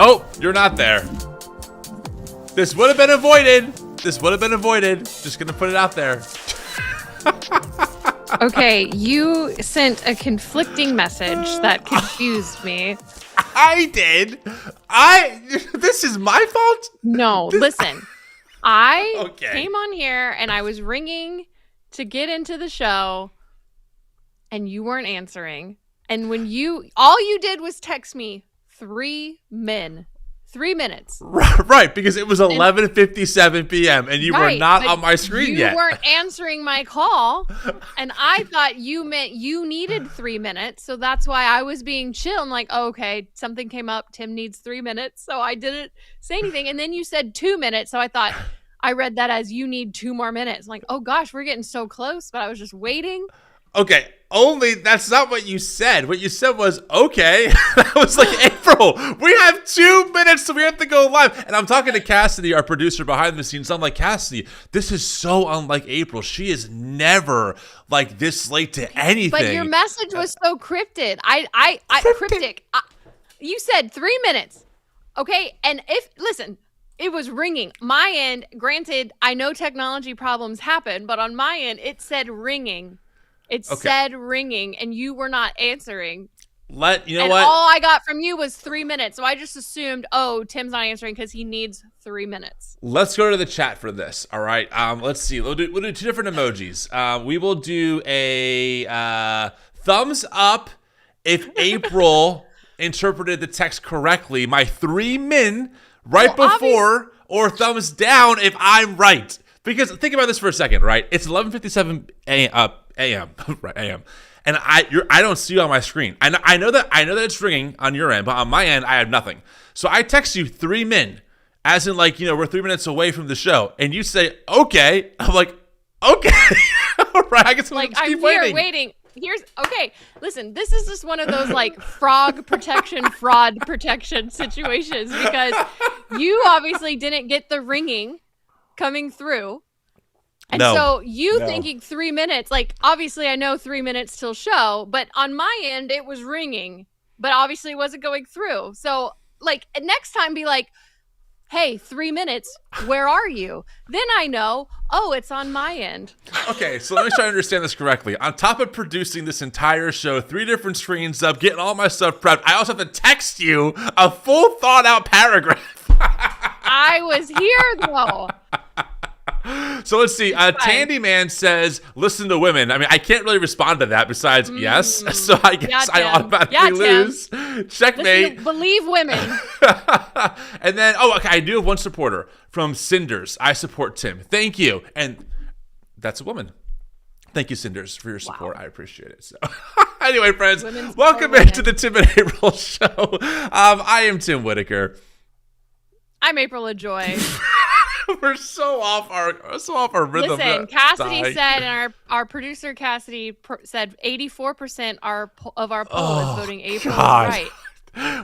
Oh, you're not there. This would have been avoided. Just gonna put it out there. Okay, you sent a conflicting message that confused me. I did. This is my fault? No, listen. I Okay. came on here and I was ringing to get into the show and you weren't answering. And when all you did was text me 3 men. 3 minutes. Right, because it was 11:57 p.m. and you were not on my screen yet. You weren't answering my call, and I thought you meant you needed 3 minutes, so that's why I was being chill. I'm like, oh, okay, something came up. Tim needs 3 minutes, so I didn't say anything. And then you said 2 minutes, so I thought I read that as you need 2 more minutes. I'm like, oh gosh, we're getting so close, but I was just waiting. Okay, only that's not what you said. What you said was, okay. That was like, April, we have 2 minutes, so we have to go live. And I'm talking to Cassidy, our producer behind the scenes. I'm like, Cassidy, this is so unlike April. She is never like this late to anything. But your message was so cryptic. Cryptic. You said 3 minutes. Okay, and listen, it was ringing. My end, granted, I know technology problems happen, but on my end, it said ringing. It said ringing, and you were not answering. You know and what? All I got from you was 3 minutes. So I just assumed, oh, Tim's not answering because he needs 3 minutes. Let's go to the chat for this. All right. Let's see. We'll do 2 different emojis. We will do a thumbs up if April interpreted the text correctly. My 3 men before, or thumbs down if I'm right. Because think about this for a second, right? It's 11:57 a.m. Right, a.m. And I don't see you on my screen. I know that it's ringing on your end, but on my end I have nothing. So I text you 3 men, as in like, we're 3 minutes away from the show, and you say okay. I'm like, okay, all right. I guess like keep I'm waiting. here waiting. Okay. Listen, this is just one of those like fraud protection situations because you obviously didn't get the ringing coming through. And so thinking 3 minutes, like obviously I know 3 minutes till show, but on my end it was ringing, but obviously it wasn't going through. So like next time be like, hey, 3 minutes, where are you? Then I know, oh, it's on my end. Okay, so let me try to understand this correctly. On top of producing this entire show, 3 different screens up, getting all my stuff prepped, I also have to text you a full thought out paragraph. I was here though. So let's see. Tandy Man says, listen to women. I mean, I can't really respond to that besides yes. So I guess I automatically lose. Checkmate. Believe women. And then, okay, I do have one supporter from Cinders. I support Tim. Thank you. And that's a woman. Thank you, Cinders, for your support. Wow. I appreciate it. So, anyway, friends, welcome into the Tim and April show. I am Tim Whitaker. I'm April Ajoy. We're so off our rhythm. Listen, Cassidy said, and our producer Cassidy said 84% of our poll is voting April right.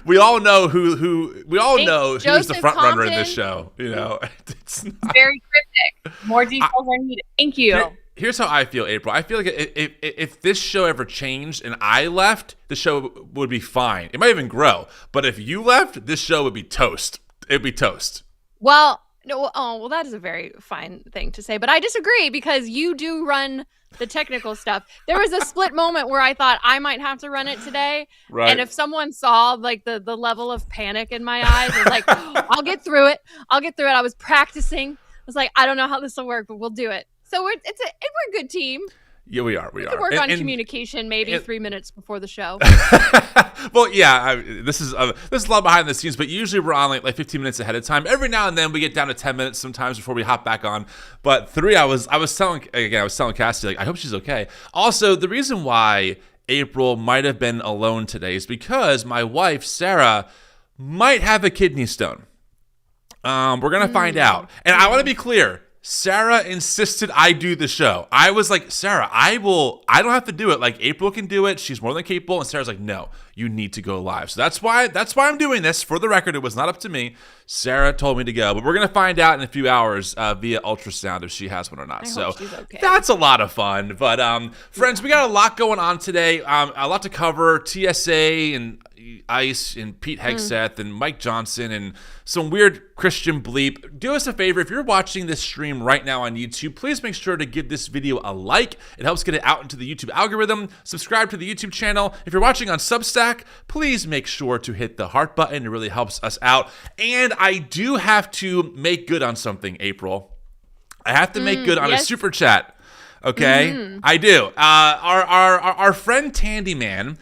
We all know who's the front runner in this show. It's not... very cryptic. More details are needed. Thank you. Here's how I feel, April. I feel like if this show ever changed and I left, the show would be fine. It might even grow. But if you left, this show would be toast. It'd be toast. Well. No, well, that is a very fine thing to say, but I disagree because you do run the technical stuff. There was a split moment where I thought I might have to run it today, right. And if someone saw like the level of panic in my eyes, I was like, I'll get through it. I was practicing. I was like, I don't know how this will work, but we'll do it. So we're a good team. Yeah, we are. We could work on communication maybe 3 minutes before the show. Well, yeah, this is a lot behind the scenes, but usually we're on like 15 minutes ahead of time. Every now and then we get down to 10 minutes sometimes before we hop back on. But 3, I was telling Cassidy, like, I hope she's okay. Also, the reason why April might have been alone today is because my wife, Sarah, might have a kidney stone. We're going to find out. And I want to be clear. Sarah insisted I do the show. I was like, Sarah, I don't have to do it. Like, April can do it. She's more than capable. And Sarah's like, no, you need to go live. So that's why I'm doing this. For the record, it was not up to me. Sarah told me to go. But we're going to find out in a few hours via ultrasound if she has one or not. I hope she's okay. That's a lot of fun. But friends, we got a lot going on today. A lot to cover. TSA and ICE and Pete Hegseth and Mike Johnson and some weird Christian bleep. Do us a favor. If you're watching this stream right now on YouTube, please make sure to give this video a like. It helps get it out into the YouTube algorithm. Subscribe to the YouTube channel. If you're watching on Substack, please make sure to hit the heart button. It really helps us out. And I do have to make good on something, April. I have to make good on a super chat. Okay? I do. Our friend Tandy Man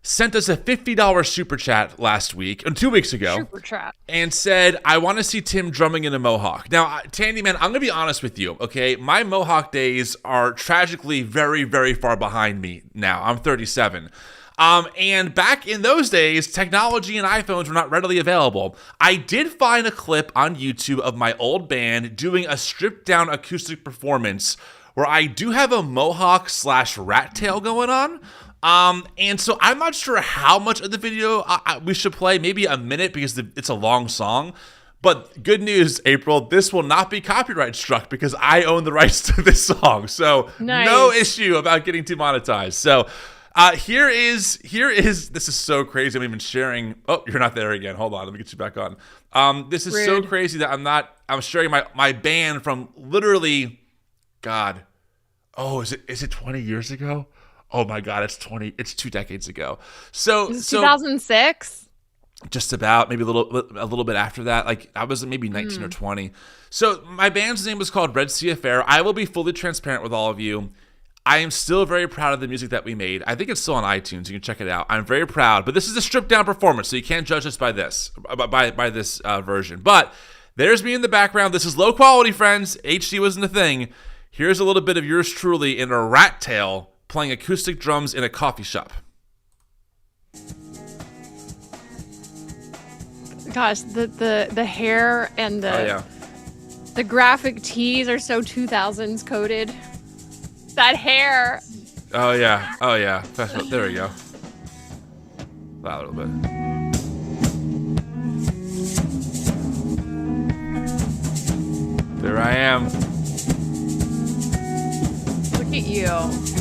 sent us a $50 super chat last week, 2 weeks ago, super chat, and said, I want to see Tim drumming in a mohawk. Now, Tandy Man, I'm going to be honest with you, okay? My mohawk days are tragically very, very far behind me now. I'm 37. And back in those days, technology and iPhones were not readily available. I did find a clip on YouTube of my old band doing a stripped-down acoustic performance where I do have a mohawk / rat tail going on. And so I'm not sure how much of the video we should play, maybe a minute because it's a long song. But good news, April, this will not be copyright struck because I own the rights to this song. So no issue about getting demonetized. So here is, this is so crazy. I'm even sharing. Oh, you're not there again. Hold on. Let me get you back on. This is Rude. So crazy that I'm sharing my band from literally, God. Oh, is it 20 years ago? Oh my God, it's 2 decades ago. So 2006? Just about, maybe a little bit after that. Like I was maybe 19 or 20. So my band's name was called Red Sea Affair. I will be fully transparent with all of you. I am still very proud of the music that we made. I think it's still on iTunes. You can check it out. I'm very proud, but this is a stripped down performance, so you can't judge us by this version. But there's me in the background. This is low quality, friends. HD wasn't a thing. Here's a little bit of yours truly in a rat tail playing acoustic drums in a coffee shop. Gosh, the hair and the graphic tees are so 2000s coded. That hair. Oh yeah. There we go. A little bit. There I am. Look at you.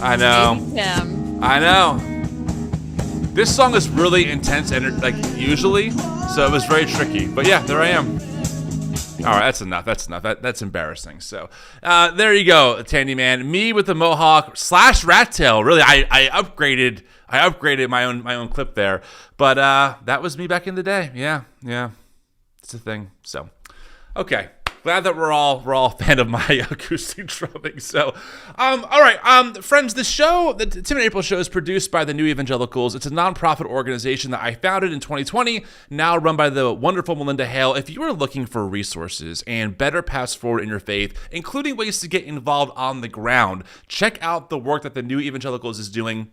I know. Tim. I know. This song is really intense and usually, so it was very tricky. But yeah, there I am. All right, that's enough. That's embarrassing. So there you go, Tandy Man. Me with the mohawk / rat tail. Really, I upgraded my own clip there. But that was me back in the day. Yeah, it's a thing. So okay. Glad that we're all a fan of my acoustic drumming. So, all right, friends, the Tim and April show is produced by the New Evangelicals. It's a nonprofit organization that I founded in 2020, now run by the wonderful Melinda Hale. If you are looking for resources and better paths forward in your faith, including ways to get involved on the ground, check out the work that the New Evangelicals is doing.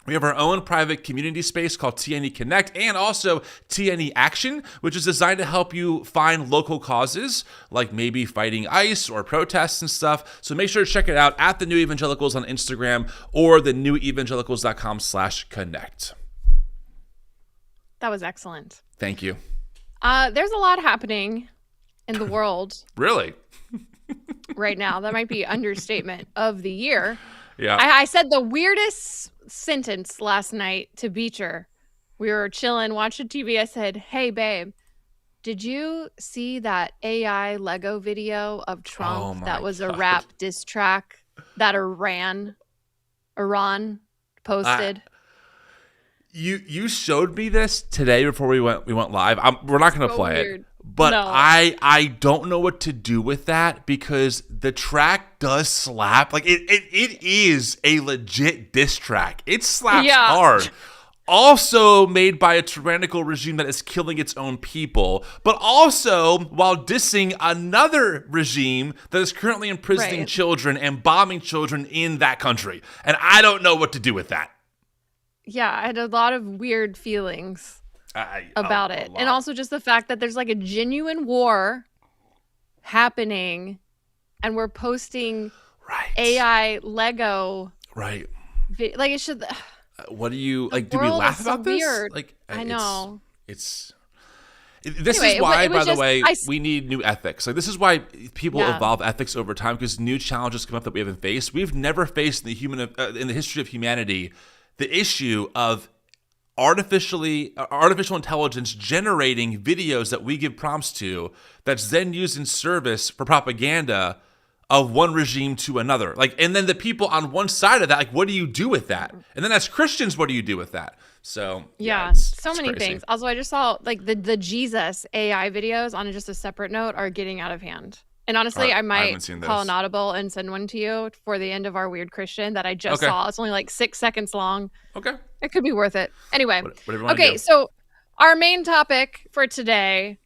We have our own private community space called TNE Connect and also TNE Action, which is designed to help you find local causes like maybe fighting ICE or protests and stuff. So make sure to check it out at the New Evangelicals on Instagram or the newevangelicals.com/connect. That was excellent. Thank you. There's a lot happening in the world. Really? Right now. That might be understatement of the year. Yeah. I said the weirdest sentence last night to Beecher. We were chilling, watching TV. I said, "Hey, babe, did you see that AI Lego video of Trump that was a rap diss track that Iran posted?" You showed me this today before we went live. We're not going to play it. But no. I don't know what to do with that because the track does slap. Like it is a legit diss track. It slaps hard. Also made by a tyrannical regime that is killing its own people, but also while dissing another regime that is currently imprisoning children and bombing children in that country. And I don't know what to do with that. Yeah, I had a lot of weird feelings about it. And also just the fact that there's like a genuine war happening and we're posting AI Lego. Right. Like it should. What do you like? Do we laugh about this? Weird. Like I know. This is why, by the way, we need new ethics. Like this is why people evolve ethics over time because new challenges come up that we haven't faced. We've never faced in the history of humanity the issue of artificial intelligence generating videos that we give prompts to that's then used in service for propaganda of one regime to another. Like, and then the people on one side of that, like, what do you do with that? And then as Christians, what do you do with that? So so many things. Also, I just saw like the Jesus AI videos on just a separate note are getting out of hand. And honestly, I might call an audible and send one to you for the end of our Weird Christian that I just saw. It's only like 6 seconds long. Okay. It could be worth it. Anyway. Whatever you want to do. So our main topic for today,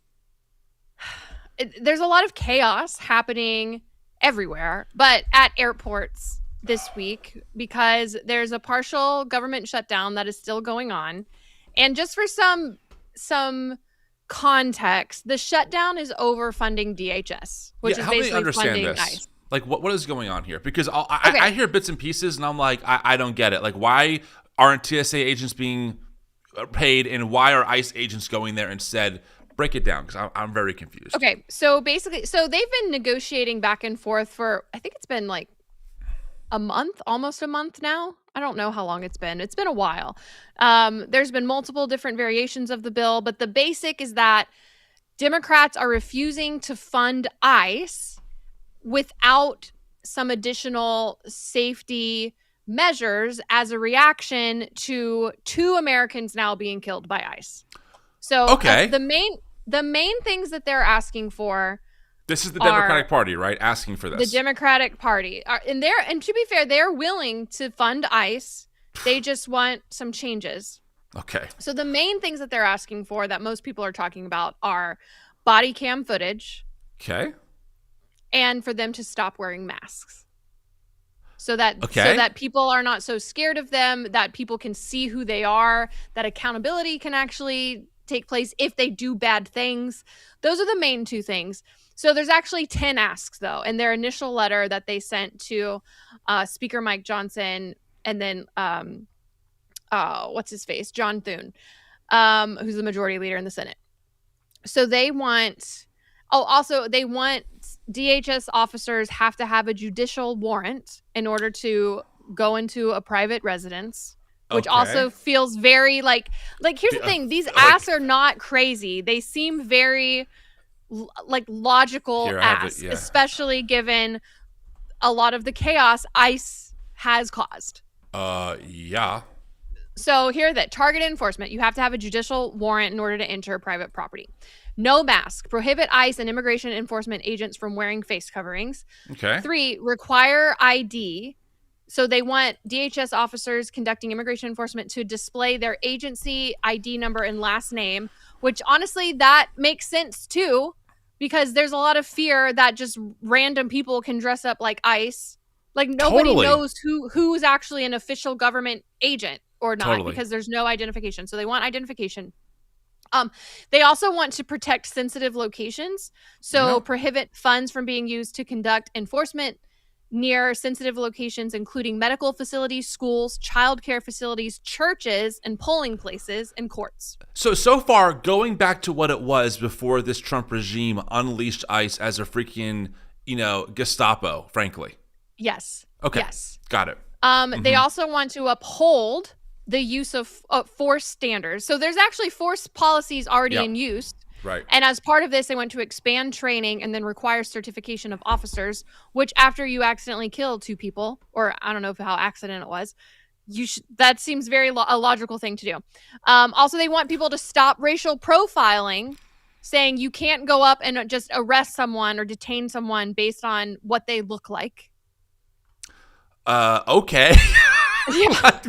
there's a lot of chaos happening everywhere, but at airports this week because there's a partial government shutdown that is still going on. And just for some context, the shutdown is overfunding DHS, which is basically funding ICE. Like, what is going on here? Because I hear bits and pieces, and I'm like, I don't get it. Like, why aren't TSA agents being paid, and why are ICE agents going there instead? Break it down, because I'm very confused. Okay, so basically, they've been negotiating back and forth for, I think it's been like a month, almost a month now. I don't know how long it's been. It's been a while. There's been multiple different variations of the bill, but the basic is that Democrats are refusing to fund ICE without some additional safety measures as a reaction to 2 Americans now being killed by ICE. So the main things that they're asking for. This is the Democratic Party, right? Asking for this. The Democratic Party. And to be fair, they're willing to fund ICE. They just want some changes. Okay. So the main things that they're asking for that most people are talking about are body cam footage. Okay. And for them to stop wearing masks. So that people are not so scared of them, that people can see who they are, that accountability can actually take place if they do bad things. Those are the main 2 things. So there's actually 10 asks, though, in their initial letter that they sent to Speaker Mike Johnson and then, what's his face? John Thune, who's the majority leader in the Senate. So they want DHS officers have to have a judicial warrant in order to go into a private residence, which also feels very like here's the thing. These asks are not crazy. They seem very logical asks, especially given a lot of the chaos ICE has caused. Yeah. So here that targeted enforcement, you have to have a judicial warrant in order to enter private property. No mask. Prohibit ICE and immigration enforcement agents from wearing face coverings. Okay. 3, require ID. So they want DHS officers conducting immigration enforcement to display their agency ID number and last name, which honestly, that makes sense too, because there's a lot of fear that just random people can dress up like ICE. Like nobody knows who's actually an official government agent or not because there's no identification. So they want identification. They also want to protect sensitive locations. So prohibit funds from being used to conduct enforcement near sensitive locations, including medical facilities, schools, childcare facilities, churches, and polling places and courts. So far, going back to what it was before this Trump regime unleashed ICE as a freaking, Gestapo, frankly. Yes. Okay. Yes. Got it. They also want to uphold the use of force standards. So there's actually force policies already in use. Right. And as part of this, they want to expand training and then require certification of officers, which after you accidentally kill 2 people, or I don't know how accident it was, that seems very a logical thing to do. Also, they want people to stop racial profiling, saying you can't go up and just arrest someone or detain someone based on what they look like. Okay.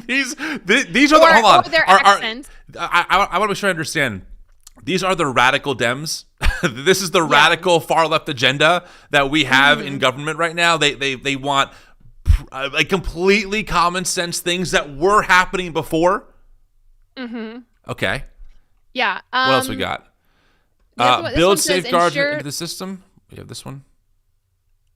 these are hold on. Or their accents. I want to make sure I understand. These are the radical Dems. This is the radical far left agenda that we have in government right now. They want like completely common sense things that were happening before. Mm-hmm. Okay. Yeah. What else we got? Build safeguards into the system. We have this one.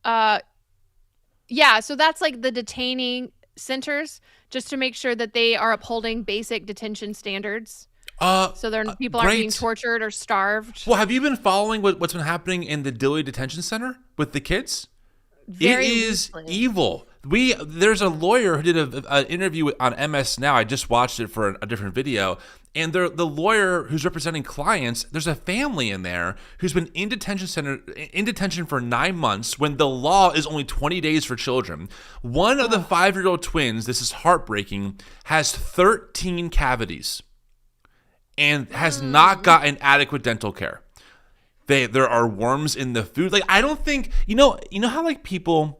Yeah. So that's like the detaining centers, just to make sure that they are upholding basic detention standards. So people aren't being tortured or starved. Well, have you been following what's been happening in the Dilley Detention Center with the kids? It is evil. There's a lawyer who did an interview on MS Now. I just watched it for a different video. And the lawyer who's representing clients, there's a family in there who's been in detention for 9 months when the law is only 20 days for children. One of the 5-year-old twins, this is heartbreaking, has 13 cavities and has not gotten adequate dental care. There are worms in the food. Like, I don't think, you know how like people,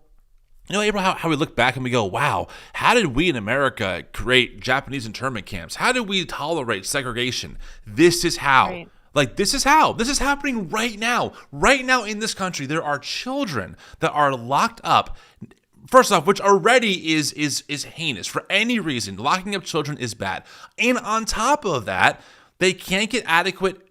April, how we look back and we go, wow, how did we in America create Japanese internment camps? How did we tolerate segregation? This is how. Right. Like, this is how. This is happening right now. Right now in this country, there are children that are locked up. First off, which already is heinous for any reason. Locking up children is bad. And on top of that, they can't get adequate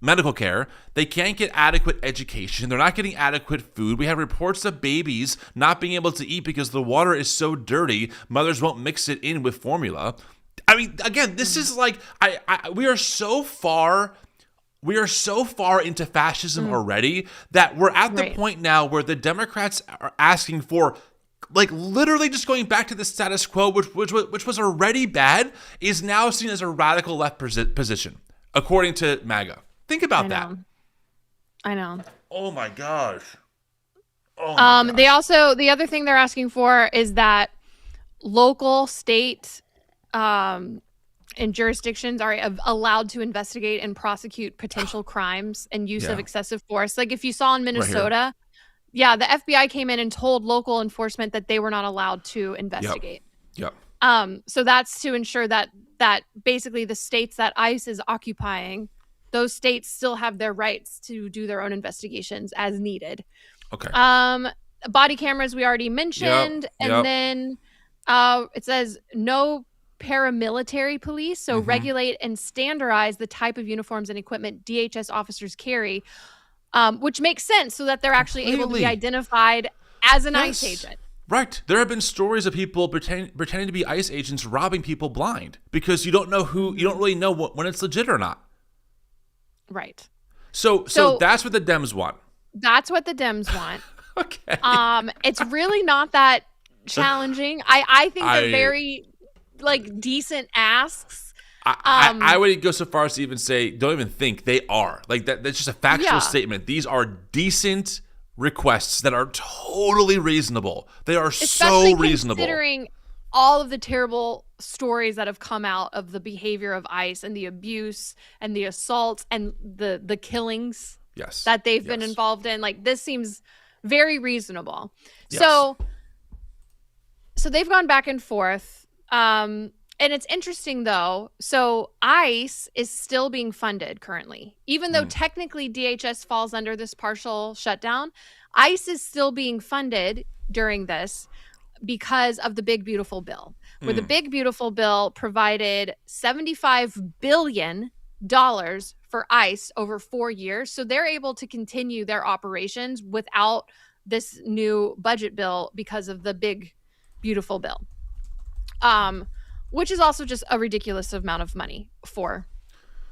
medical care. They can't get adequate education. They're not getting adequate food. We have reports of babies not being able to eat because the water is so dirty. Mothers won't mix it in with formula. I mean, again, this is like we are so far into fascism already that we're at the point now where the Democrats are asking for, like, literally just going back to the status quo, which was already bad, is now seen as a radical left position, according to MAGA. Think about that. I know. Oh my gosh. They also, the other thing they're asking for is that local, state, and jurisdictions are allowed to investigate and prosecute potential crimes and use of excessive force. Like if you saw in Minnesota, the FBI came in and told local enforcement that they were not allowed to investigate. Yep. So that's to ensure that basically the states that ICE is occupying, those states still have their rights to do their own investigations as needed. Okay. Body cameras we already mentioned, and then it says no paramilitary police, so regulate and standardize the type of uniforms and equipment DHS officers carry, which makes sense so that they're actually able to be identified as an ICE agent. Right. There have been stories of people pretending to be ICE agents robbing people blind because you don't really know when it's legit or not. Right. So that's what the Dems want. That's what the Dems want. Okay. It's really not that challenging. I think they're very decent asks. I would go so far as to even say, don't even think they are. Like that's just a factual statement. These are decent requests that are totally reasonable. They are so reasonable. Considering all of the terrible stories that have come out of the behavior of ICE and the abuse and the assaults and the killings that they've been involved in. Like, this seems very reasonable. Yes. So they've gone back and forth. And it's interesting, though. So ICE is still being funded currently. Even though technically DHS falls under this partial shutdown, ICE is still being funded during this because of the Big Beautiful Bill, where the Big Beautiful Bill provided $75 billion for ICE over 4 years. So they're able to continue their operations without this new budget bill because of the Big Beautiful Bill, which is also just a ridiculous amount of money for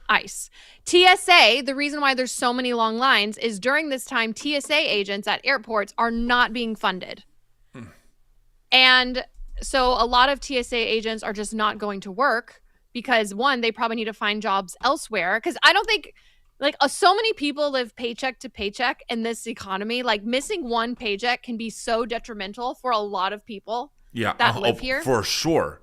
ICE. TSA, the reason why there's so many long lines is during this time, TSA agents at airports are not being funded. And so a lot of TSA agents are just not going to work because, one, they probably need to find jobs elsewhere. Because I don't think, so many people live paycheck to paycheck in this economy. Like, missing one paycheck can be so detrimental for a lot of people that live here. For sure.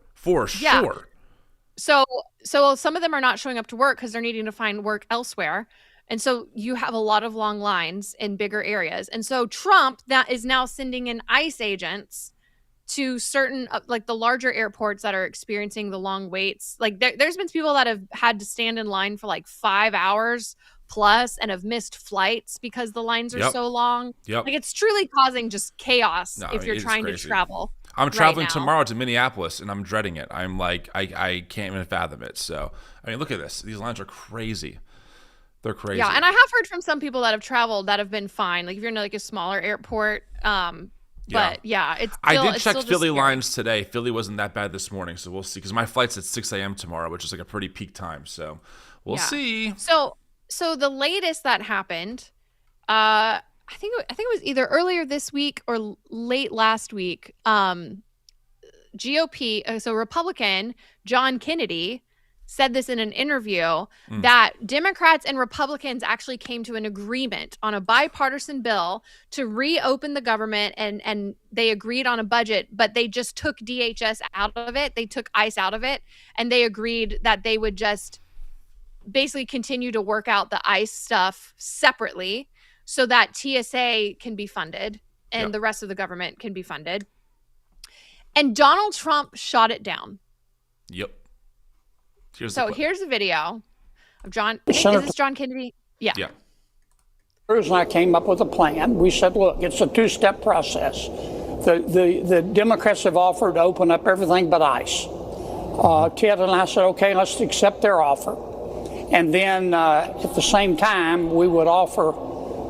So some of them are not showing up to work because they're needing to find work elsewhere. And so you have a lot of long lines in bigger areas. And so Trump that is now sending in ICE agents to certain the larger airports that are experiencing the long waits. Like there's been people that have had to stand in line for 5 hours plus and have missed flights because the lines are so long. Like, it's truly causing just chaos if you're trying to travel. I'm traveling tomorrow to Minneapolis and I'm dreading it. I'm like, I can't even fathom it. So, I mean, look at this. These lines are crazy. They're crazy. Yeah, and I have heard from some people that have traveled that have been fine. Like if you're in a smaller airport, but it's still, I did check Philly lines today. Philly wasn't that bad this morning, so we'll see. Because my flight's at 6 a.m. tomorrow, which is a pretty peak time. So we'll see. So the latest that happened, I think it was either earlier this week or late last week. GOP, so Republican John Kennedy said this in an interview that Democrats and Republicans actually came to an agreement on a bipartisan bill to reopen the government, and they agreed on a budget, but they just took DHS out of it. They took ICE out of it, and they agreed that they would just basically continue to work out the ICE stuff separately so that TSA can be funded and the rest of the government can be funded. And Donald Trump shot it down. Yep. Here's a video of John. Is this John Kennedy? Yeah. Cruz and I came up with a plan. We said, look, it's a two-step process. The Democrats have offered to open up everything but ICE. Ted and I said, okay, let's accept their offer. And then at the same time, we would offer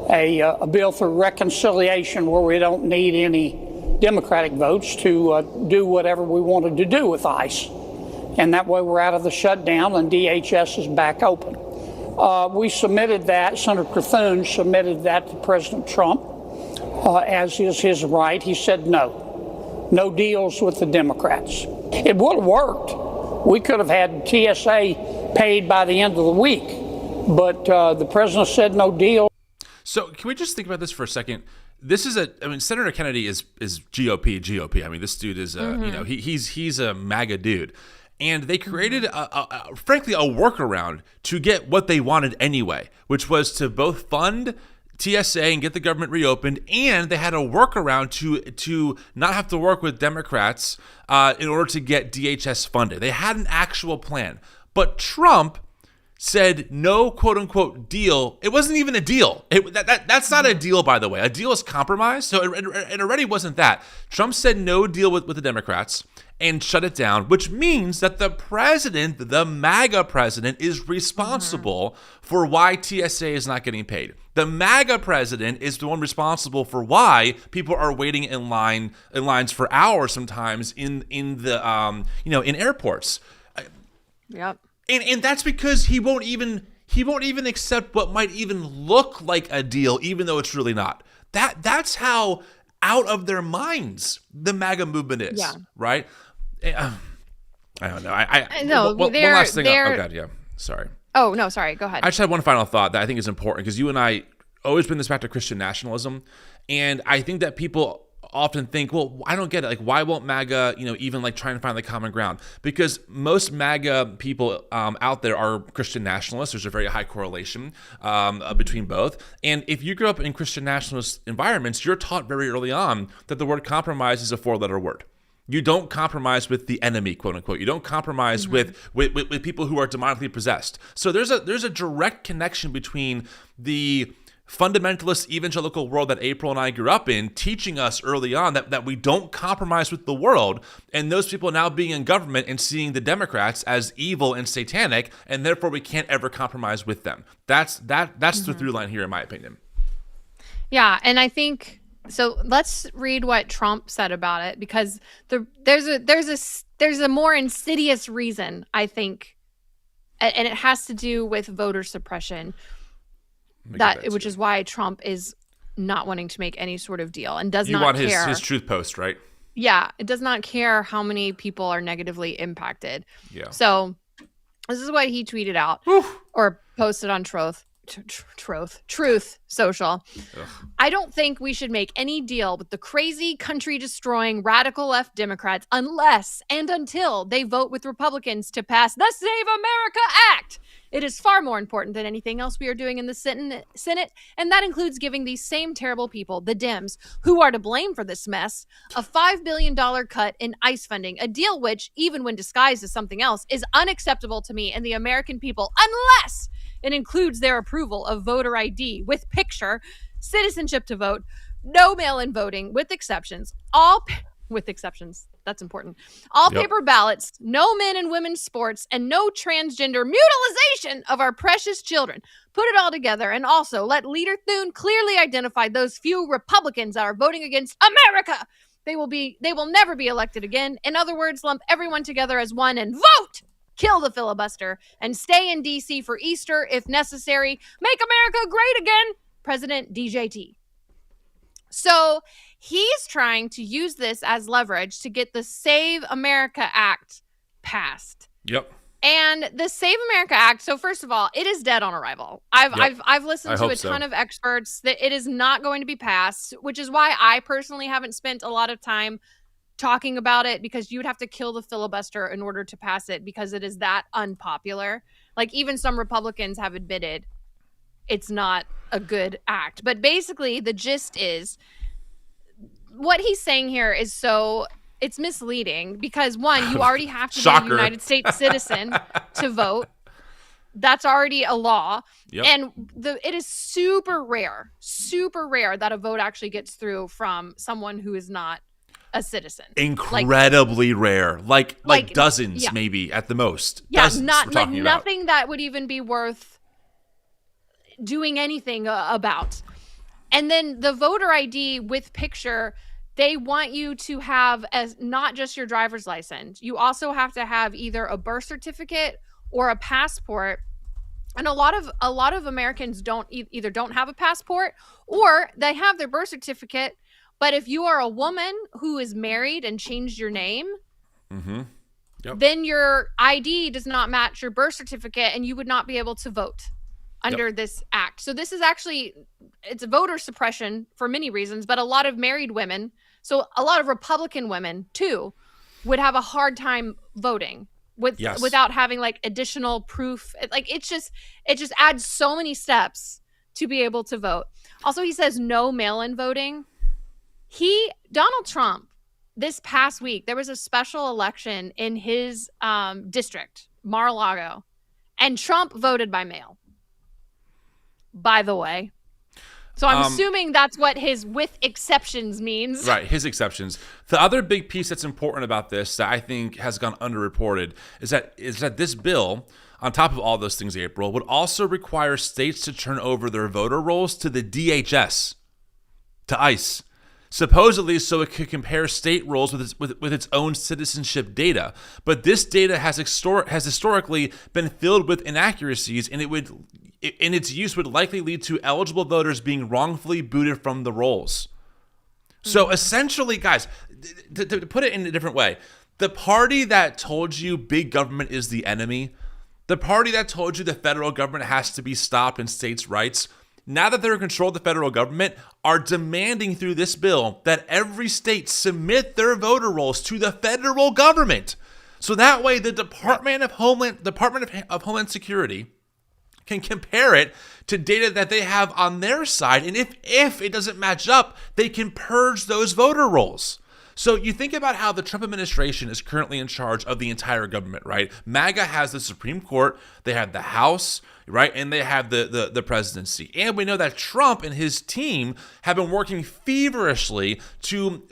a bill for reconciliation where we don't need any Democratic votes to do whatever we wanted to do with ICE. And that way we're out of the shutdown and DHS is back open. We submitted that, Senator Thune submitted that to President Trump, as is his right. He said no deals with the Democrats. It would have worked. We could have had TSA paid by the end of the week, but the president said no deal. So can we just think about this for a second? This is Senator Kennedy is GOP. I mean, this dude is he's a MAGA dude. And they created, frankly, a workaround to get what they wanted anyway, which was to both fund TSA and get the government reopened, and they had a workaround to not have to work with Democrats in order to get DHS funded. They had an actual plan. But Trump said no quote-unquote deal. It wasn't even a deal. That's not a deal, by the way. A deal is compromise, so it already wasn't that. Trump said no deal with the Democrats and shut it down, which means that the president, the MAGA president, is responsible for why TSA is not getting paid. The MAGA president is the one responsible for why people are waiting in lines for hours sometimes in airports. Yep. And that's because he won't even accept what might even look like a deal, even though it's really not. That's how out of their minds the MAGA movement is, right? I don't know. I know. One last thing. Oh God, yeah. Sorry. Oh no, sorry. Go ahead. I just had one final thought that I think is important because you and I always bring this back to Christian nationalism, and I think that people often think, well, I don't get it. Like, why won't MAGA, even like try and find the common ground? Because most MAGA people out there are Christian nationalists. There's a very high correlation between both. And if you grew up in Christian nationalist environments, you're taught very early on that the word compromise is a 4-letter word. You don't compromise with the enemy, quote unquote. You don't compromise with people who are demonically possessed. So there's a direct connection between the fundamentalist evangelical world that April and I grew up in, teaching us early on that we don't compromise with the world, and those people now being in government and seeing the Democrats as evil and satanic, and therefore we can't ever compromise with them. That's the through line here, in my opinion. Yeah, and I think so. Let's read what Trump said about it, because there's a more insidious reason, I think, and it has to do with voter suppression. Which is why Trump is not wanting to make any sort of deal and does not care. You want his truth post, right? Yeah, it does not care how many people are negatively impacted. Yeah. So this is what he tweeted out or posted on Truth Social. Ugh. I don't think we should make any deal with the crazy, country-destroying, radical left Democrats unless and until they vote with Republicans to pass the Save America Act. It is far more important than anything else we are doing in the Senate, and that includes giving these same terrible people, the Dems, who are to blame for this mess, a $5 billion cut in ICE funding, a deal which, even when disguised as something else, is unacceptable to me and the American people unless it includes their approval of voter ID with picture, citizenship to vote, no mail-in voting, with exceptions, that's important. All paper ballots, no men and women's sports, and no transgender mutilization of our precious children. Put it all together and also let Leader Thune clearly identify those few Republicans that are voting against America. They will never be elected again. In other words, lump everyone together as one and vote. Kill the filibuster and stay in D.C. for Easter if necessary. Make America great again. President DJT. So he's trying to use this as leverage to get the Save America Act passed. Yep. And the Save America Act, so first of all, it is dead on arrival. I've listened to a ton of experts that it is not going to be passed, which is why I personally haven't spent a lot of time talking about it, because you would have to kill the filibuster in order to pass it, because it is that unpopular. Like, even some Republicans have admitted it's not a good act. But basically, the gist is what he's saying here is it's misleading, because one, you already have to be a United States citizen to vote. That's already a law. Yep. And it is super rare that a vote actually gets through from someone who is not a citizen. Incredibly rare. Like dozens, maybe at the most. Yeah, dozens nothing that would even be worth doing anything about. And then the voter ID with picture, they want you to have as not just your driver's license. You also have to have either a birth certificate or a passport. And a lot of Americans either don't have a passport, or they have their birth certificate. But if you are a woman who is married and changed your name, then your ID does not match your birth certificate, and you would not be able to vote under this act. So this is actually, it's a voter suppression for many reasons, but a lot of married women, so a lot of Republican women too, would have a hard time voting without having like additional proof. It just adds so many steps to be able to vote. Also, he says no mail-in voting. Donald Trump, this past week, there was a special election in his district, Mar-a-Lago, and Trump voted by mail, by the way. So I'm assuming that's what his with exceptions means. Right, his exceptions. The other big piece that's important about this that I think has gone underreported is that this bill, on top of all those things, April, would also require states to turn over their voter rolls to the DHS, to ICE, supposedly so it could compare state rolls with its own citizenship data. But this data has historically been filled with inaccuracies, and its use would likely lead to eligible voters being wrongfully booted from the rolls. So essentially, guys, to put it in a different way, the party that told you big government is the enemy, the party that told you the federal government has to be stopped and states' rights, now that they're in control of the federal government, are demanding through this bill that every state submit their voter rolls to the federal government. So that way the Department of Homeland Security can compare it to data that they have on their side. And if it doesn't match up, they can purge those voter rolls. So you think about how the Trump administration is currently in charge of the entire government, right? MAGA has the Supreme Court, they have the House, right? And they have the presidency. And we know that Trump and his team have been working feverishly to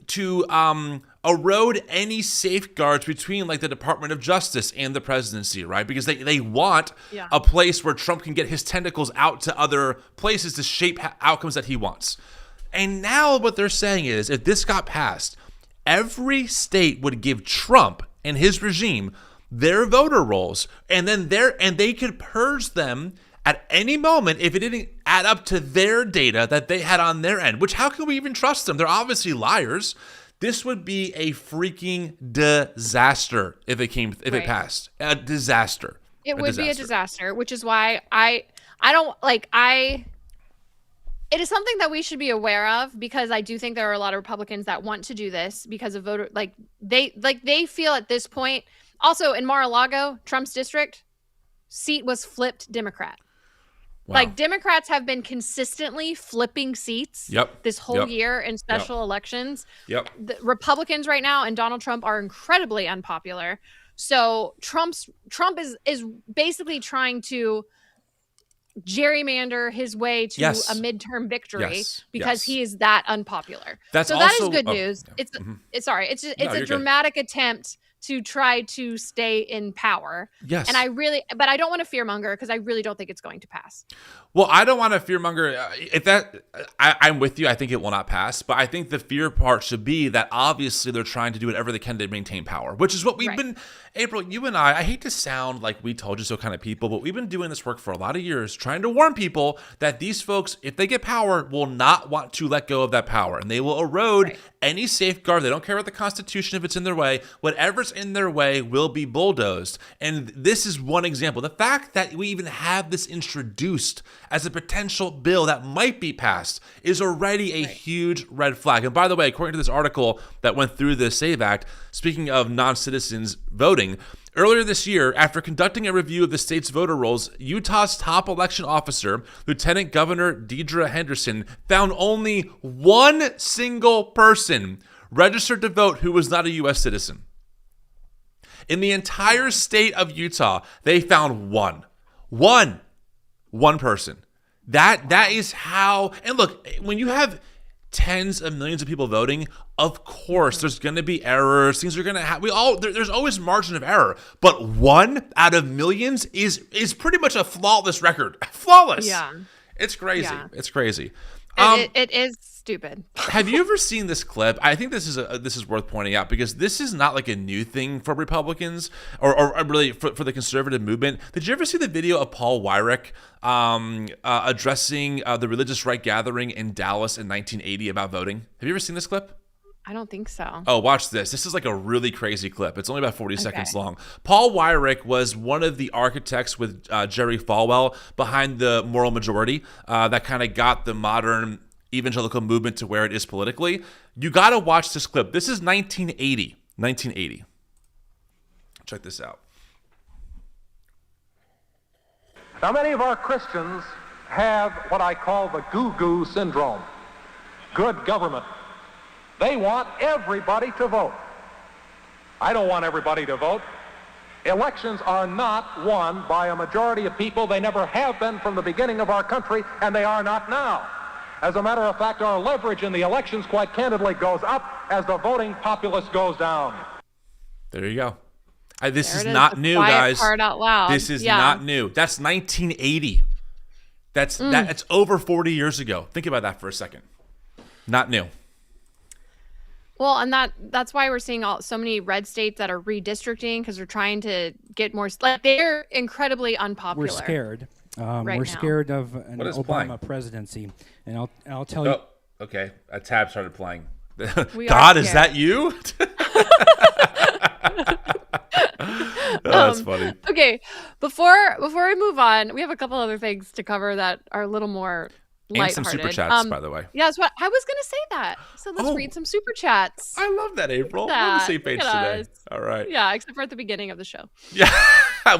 erode any safeguards between like the Department of Justice and the presidency, right? Because they want a place where Trump can get his tentacles out to other places to shape outcomes that he wants. And now what they're saying is, if this got passed, every state would give Trump and his regime their voter rolls, and they could purge them at any moment if it didn't add up to their data that they had on their end. Which, how can we even trust them? They're obviously liars. This would be a freaking disaster if it passed. A disaster. It would be a disaster, which is why it is something that we should be aware of, because I do think there are a lot of Republicans that want to do this because of voter, they feel at this point. Also in Mar-a-Lago, Trump's district, seat was flipped Democrat. Wow. Like, Democrats have been consistently flipping seats this whole year in special elections. The Republicans right now and Donald Trump are incredibly unpopular. So Trump is basically trying to gerrymander his way to a midterm victory because he is that unpopular. That is good news. It's a dramatic attempt to try to stay in power. Yes. And but I don't want to fearmonger because I really don't think it's going to pass. Well, I don't want to fearmonger. I'm with you. I think it will not pass. But I think the fear part should be that obviously they're trying to do whatever they can to maintain power, which is what we've been. April, you and I hate to sound like we told you so kind of people, but we've been doing this work for a lot of years, trying to warn people that these folks, if they get power, will not want to let go of that power. And they will erode any safeguard. They don't care about the Constitution if it's in their way. Whatever's in their way will be bulldozed. And this is one example. The fact that we even have this introduced as a potential bill that might be passed is already a huge red flag. And by the way, according to this article that went through the SAVE Act, speaking of non-citizens voting, earlier this year, after conducting a review of the state's voter rolls, Utah's top election officer, Lieutenant Governor Deidre Henderson, found only one single person registered to vote who was not a U.S. citizen. In the entire state of Utah, they found one person. That is how. And look, when you have tens of millions of people voting, of course there's going to be errors. Things are going to have. There's always margin of error, but 1 out of millions is pretty much a flawless record. Flawless. Yeah, it's crazy. Yeah. It's crazy. It is stupid. Have you ever seen this clip? I think this is worth pointing out because this is not like a new thing for Republicans or really for the conservative movement. Did you ever see the video of Paul Weyrich addressing the religious right gathering in Dallas in 1980 about voting? Have you ever seen this clip? I don't think so. Oh, watch this. This is like a really crazy clip. It's only about 40 seconds long. Paul Weyrich was one of the architects with Jerry Falwell behind the moral majority that kind of got the modern evangelical movement to where it is politically. You got to watch this clip. This is 1980. 1980. Check this out. Now, many of our Christians have what I call the goo-goo syndrome. Good government. They want everybody to vote. I don't want everybody to vote. Elections are not won by a majority of people. They never have been from the beginning of our country, and they are not now. As a matter of fact, our leverage in the elections, quite candidly, goes up as the voting populace goes down. There you go. This is not new, guys. Part out loud. This is not new. That's 1980. That's over 40 years ago. Think about that for a second. Not new. Well, and that's why we're seeing so many red states that are redistricting because they're trying to get more. Like, they're incredibly unpopular. We're scared. We're scared of an Obama presidency, and I'll tell you. Okay. A tab started playing. God, is that you? That's funny. Okay, before we move on, we have a couple other things to cover that are a little more lighthearted. And some super chats, by the way. Yeah, that's what I was going to say that. So let's read some super chats. I love that, April. We're on the same page today. All right. Yeah, except for at the beginning of the show. Yeah,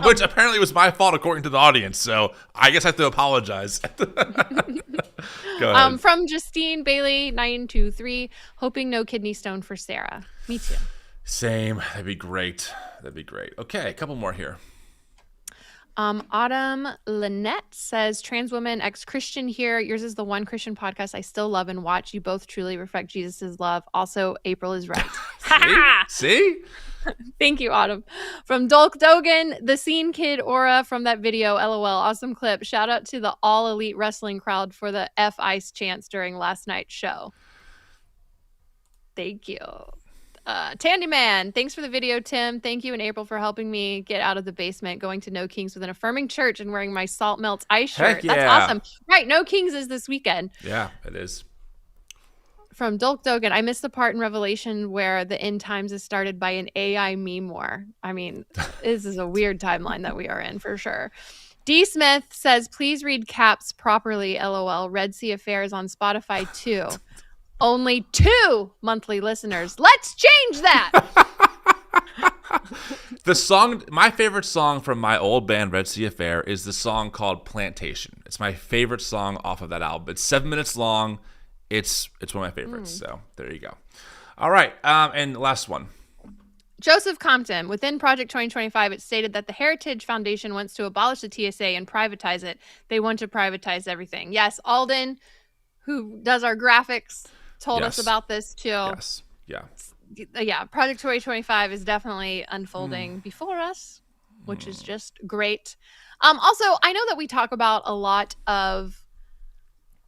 which apparently was my fault according to the audience. So I guess I have to apologize. Go ahead. From Justine Bailey 923, hoping no kidney stone for Sarah. Me too. Same. That'd be great. Okay, a couple more here. Autumn Lynette says, trans woman, ex-Christian here. Yours is the one Christian podcast I still love and watch. You both truly reflect Jesus' love. Also, April is right. See? Thank you, Autumn. From Dolk Dogan, the scene kid aura from that video. LOL. Awesome clip. Shout out to the all elite wrestling crowd for the F Ice chants during last night's show. Thank you. Tandy Man, thanks for the video, Tim. Thank you and April for helping me get out of the basement, going to No Kings with an affirming church and wearing my Salt Melts ice shirt. Heck yeah. That's awesome. Right, No Kings is this weekend. Yeah, it is. From Dolk Dogan, I missed the part in Revelation where the end times is started by an AI meme war. I mean, this is a weird timeline that we are in for sure. D. Smith says, please read caps properly, LOL. Red Sea Affairs on Spotify too. Only 2 monthly listeners. Let's change that. The song, my favorite song from my old band Red Sea Affair is the song called Plantation. It's my favorite song off of that album. It's 7 minutes long. It's one of my favorites. So there you go. All right. And last one. Joseph Compton, within Project 2025, it stated that the Heritage Foundation wants to abolish the TSA and privatize it. They want to privatize everything. Yes, Alden, who does our graphics, told us about this too. Yes. Yeah. yeah, Project 2025 is definitely unfolding before us, which is just great. Also, I know that we talk about a lot of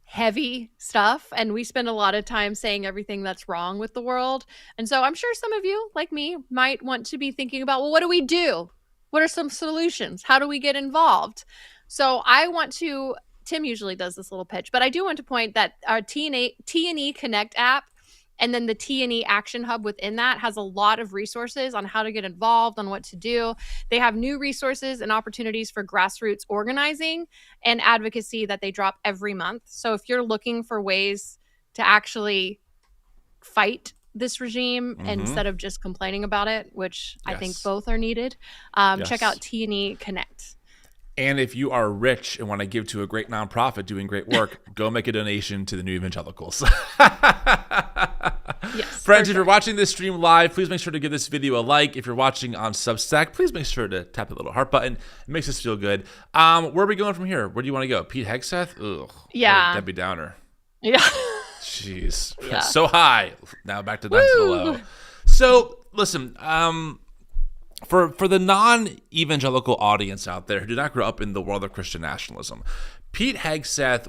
heavy stuff, and we spend a lot of time saying everything that's wrong with the world. And so I'm sure some of you, like me, might want to be thinking about, well, what do we do? What are some solutions? How do we get involved? So I want to, Tim usually does this little pitch, but I do want to point that our TNE Connect app and then the TNE Action Hub within that has a lot of resources on how to get involved, on what to do. They have new resources and opportunities for grassroots organizing and advocacy that they drop every month. So if you're looking for ways to actually fight this regime instead of just complaining about it, which I think both are needed, check out TNE Connect. And if you are rich and want to give to a great nonprofit doing great work, go make a donation to the new Evangelicals. Yes, friends, if you're watching this stream live, please make sure to give this video a like. If you're watching on Substack, please make sure to tap the little heart button. It makes us feel good. Where are we going from here? Where do you want to go? Pete Hegseth? Ugh. Yeah. Debbie Downer. Yeah. Jeez. Yeah. So high. Now back to the low. So, listen, for the non-evangelical audience out there who did not grow up in the world of Christian nationalism, Pete Hegseth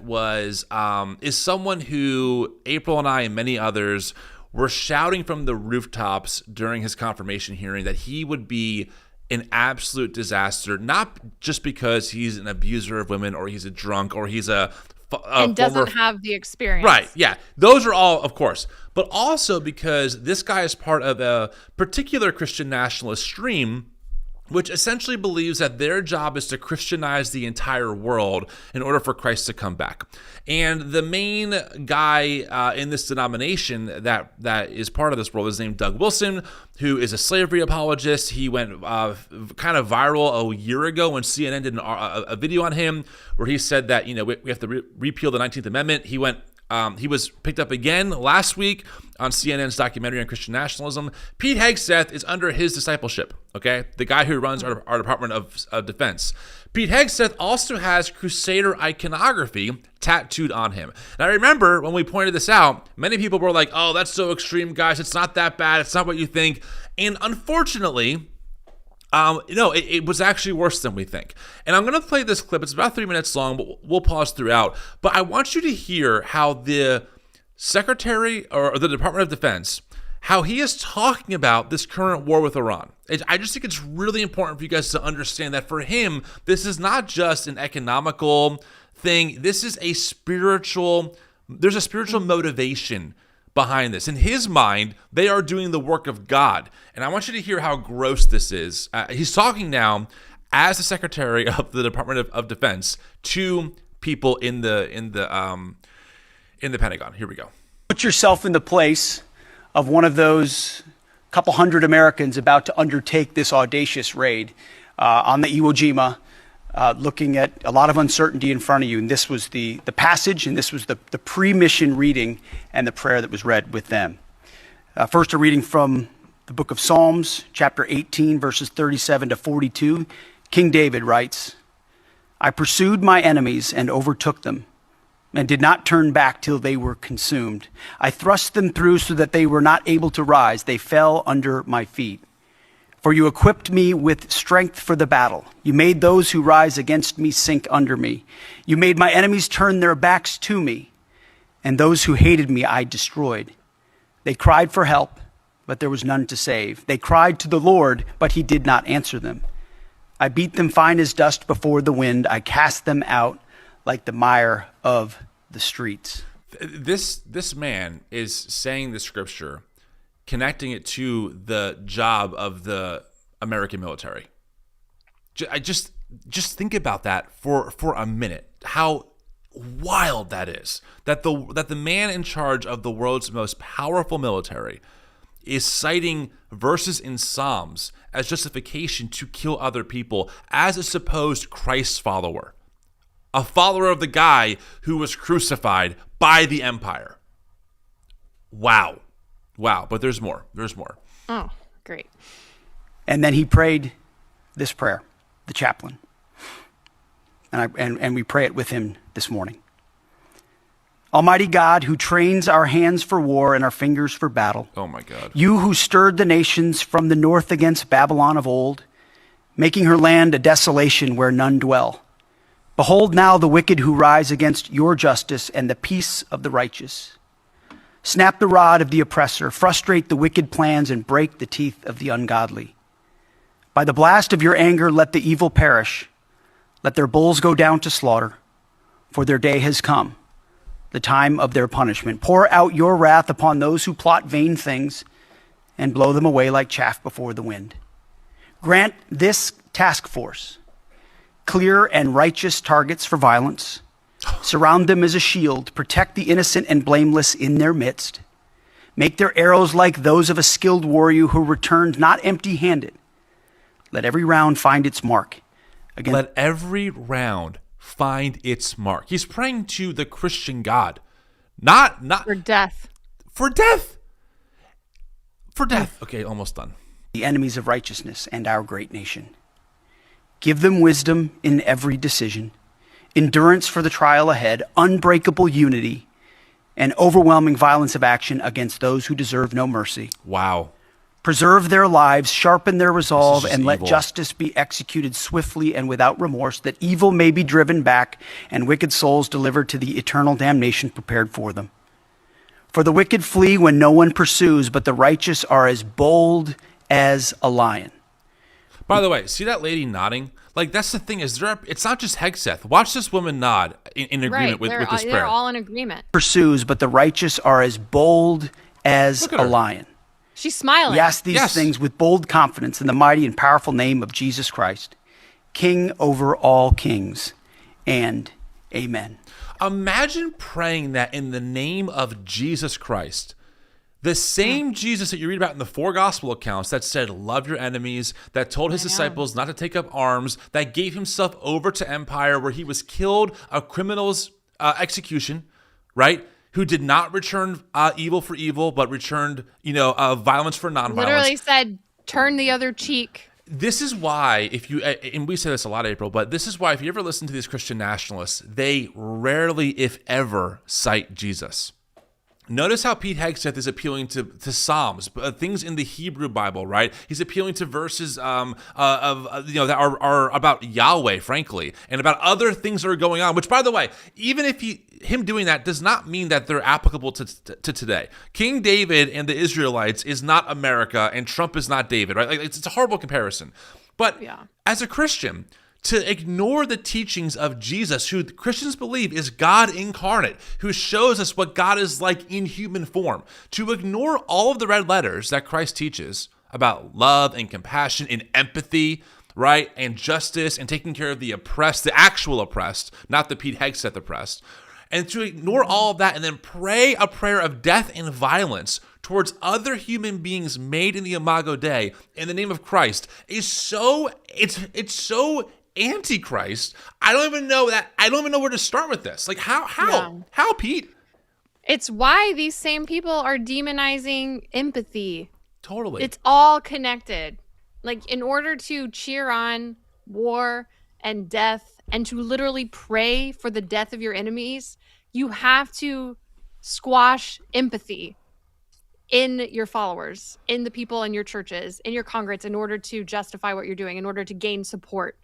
is someone who April and I and many others were shouting from the rooftops during his confirmation hearing that he would be an absolute disaster, not just because he's an abuser of women or he's a drunk or he's and doesn't have the experience. Right, yeah. Those are all, of course. But also because this guy is part of a particular Christian nationalist stream which essentially believes that their job is to Christianize the entire world in order for Christ to come back. And the main guy in this denomination that is part of this world is named Doug Wilson, who is a slavery apologist. He went kind of viral a year ago when CNN did a video on him where he said that, we have to repeal the 19th Amendment. He was picked up again last week on CNN's documentary on Christian nationalism. Pete Hegseth is under his discipleship, okay? The guy who runs our Department of Defense. Pete Hegseth also has Crusader iconography tattooed on him. And I remember when we pointed this out, many people were like, oh, that's so extreme, guys. It's not that bad. It's not what you think. And unfortunately, it was actually worse than we think. And I'm going to play this clip. It's about 3 minutes long, but we'll pause throughout. But I want you to hear how the Secretary or the Department of Defense, how he is talking about this current war with Iran. I just think it's really important for you guys to understand that for him, this is not just an economical thing. This is there's a spiritual motivation behind this. In his mind, they are doing the work of God. And I want you to hear how gross this is. He's talking now as the Secretary of the Department of Defense to people in the Pentagon. Here we go. Put yourself in the place of one of those couple hundred Americans about to undertake this audacious raid on the Iwo Jima, looking at a lot of uncertainty in front of you. And this was the passage, and this was the pre-mission reading and the prayer that was read with them. First, a reading from the book of Psalms, chapter 18, verses 37 to 42. King David writes, I pursued my enemies and overtook them, and did not turn back till they were consumed. I thrust them through so that they were not able to rise. They fell under my feet. For you equipped me with strength for the battle. You made those who rise against me sink under me. You made my enemies turn their backs to me, and those who hated me I destroyed. They cried for help, but there was none to save. They cried to the Lord, but he did not answer them. I beat them fine as dust before the wind. I cast them out like the mire of the streets. This man is saying the scripture, connecting it to the job of the American military. Just think about that for a minute. How wild that is. That the man in charge of the world's most powerful military is citing verses in Psalms as justification to kill other people as a supposed Christ follower. A follower of the guy who was crucified by the empire. Wow. But there's more. Oh, great. And then he prayed this prayer, the chaplain. And we pray it with him this morning. Almighty God, who trains our hands for war and our fingers for battle. Oh my God. You who stirred the nations from the north against Babylon of old, making her land a desolation where none dwell. Behold now the wicked who rise against your justice and the peace of the righteous. Snap the rod of the oppressor, frustrate the wicked plans, and break the teeth of the ungodly. By the blast of your anger, let the evil perish. Let their bulls go down to slaughter, for their day has come, the time of their punishment. Pour out your wrath upon those who plot vain things and blow them away like chaff before the wind. Grant this task force clear and righteous targets for violence. Surround them as a shield. Protect the innocent and blameless in their midst. Make their arrows like those of a skilled warrior who returned not empty-handed. Let every round find its mark. Let every round find its mark. He's praying to the Christian God. Not for death. For death. For death. Okay, almost done. The enemies of righteousness and our great nation. Give them wisdom in every decision, endurance for the trial ahead, unbreakable unity, and overwhelming violence of action against those who deserve no mercy. Wow. Preserve their lives, sharpen their resolve, and let evil. justice be executed swiftly and without remorse, that evil may be driven back and wicked souls delivered to the eternal damnation prepared for them. For the wicked flee when no one pursues, but the righteous are as bold as a lion. By the way, see that lady nodding? Like, that's the thing, it's not just Hegseth. Watch this woman nod in agreement with this prayer. They're all in agreement. Pursues, but the righteous are as bold as a lion. She's smiling. We ask these things with bold confidence in the mighty and powerful name of Jesus Christ, King over all kings, and amen. Imagine praying that in the name of Jesus Christ. The same Jesus that you read about in the 4 gospel accounts that said, love your enemies, that told his disciples not to take up arms, that gave himself over to empire, where he was killed a criminal's execution, right? Who did not return evil for evil, but returned, violence for nonviolence. Literally said, turn the other cheek. This is why, and we say this a lot, April, but this is why if you ever listen to these Christian nationalists, they rarely, if ever, cite Jesus. Notice how Pete Hegseth is appealing to Psalms, things in the Hebrew Bible, right? He's appealing to verses that are about Yahweh, frankly, and about other things that are going on. Which, by the way, even if him doing that does not mean that they're applicable to today. King David and the Israelites is not America, and Trump is not David, right? Like, it's a horrible comparison. But as a Christian, to ignore the teachings of Jesus, who Christians believe is God incarnate, who shows us what God is like in human form, to ignore all of the red letters that Christ teaches about love and compassion and empathy, right, and justice and taking care of the oppressed, the actual oppressed, not the Pete Hegseth oppressed, and to ignore all of that and then pray a prayer of death and violence towards other human beings made in the Imago Dei in the name of Christ is so Antichrist. I don't even know where to start with this. Like, how, Pete? It's why these same people are demonizing empathy. Totally. It's all connected. Like, in order to cheer on war and death and to literally pray for the death of your enemies, you have to squash empathy in your followers, in the people in your churches, in your congregates, in order to justify what you're doing, in order to gain support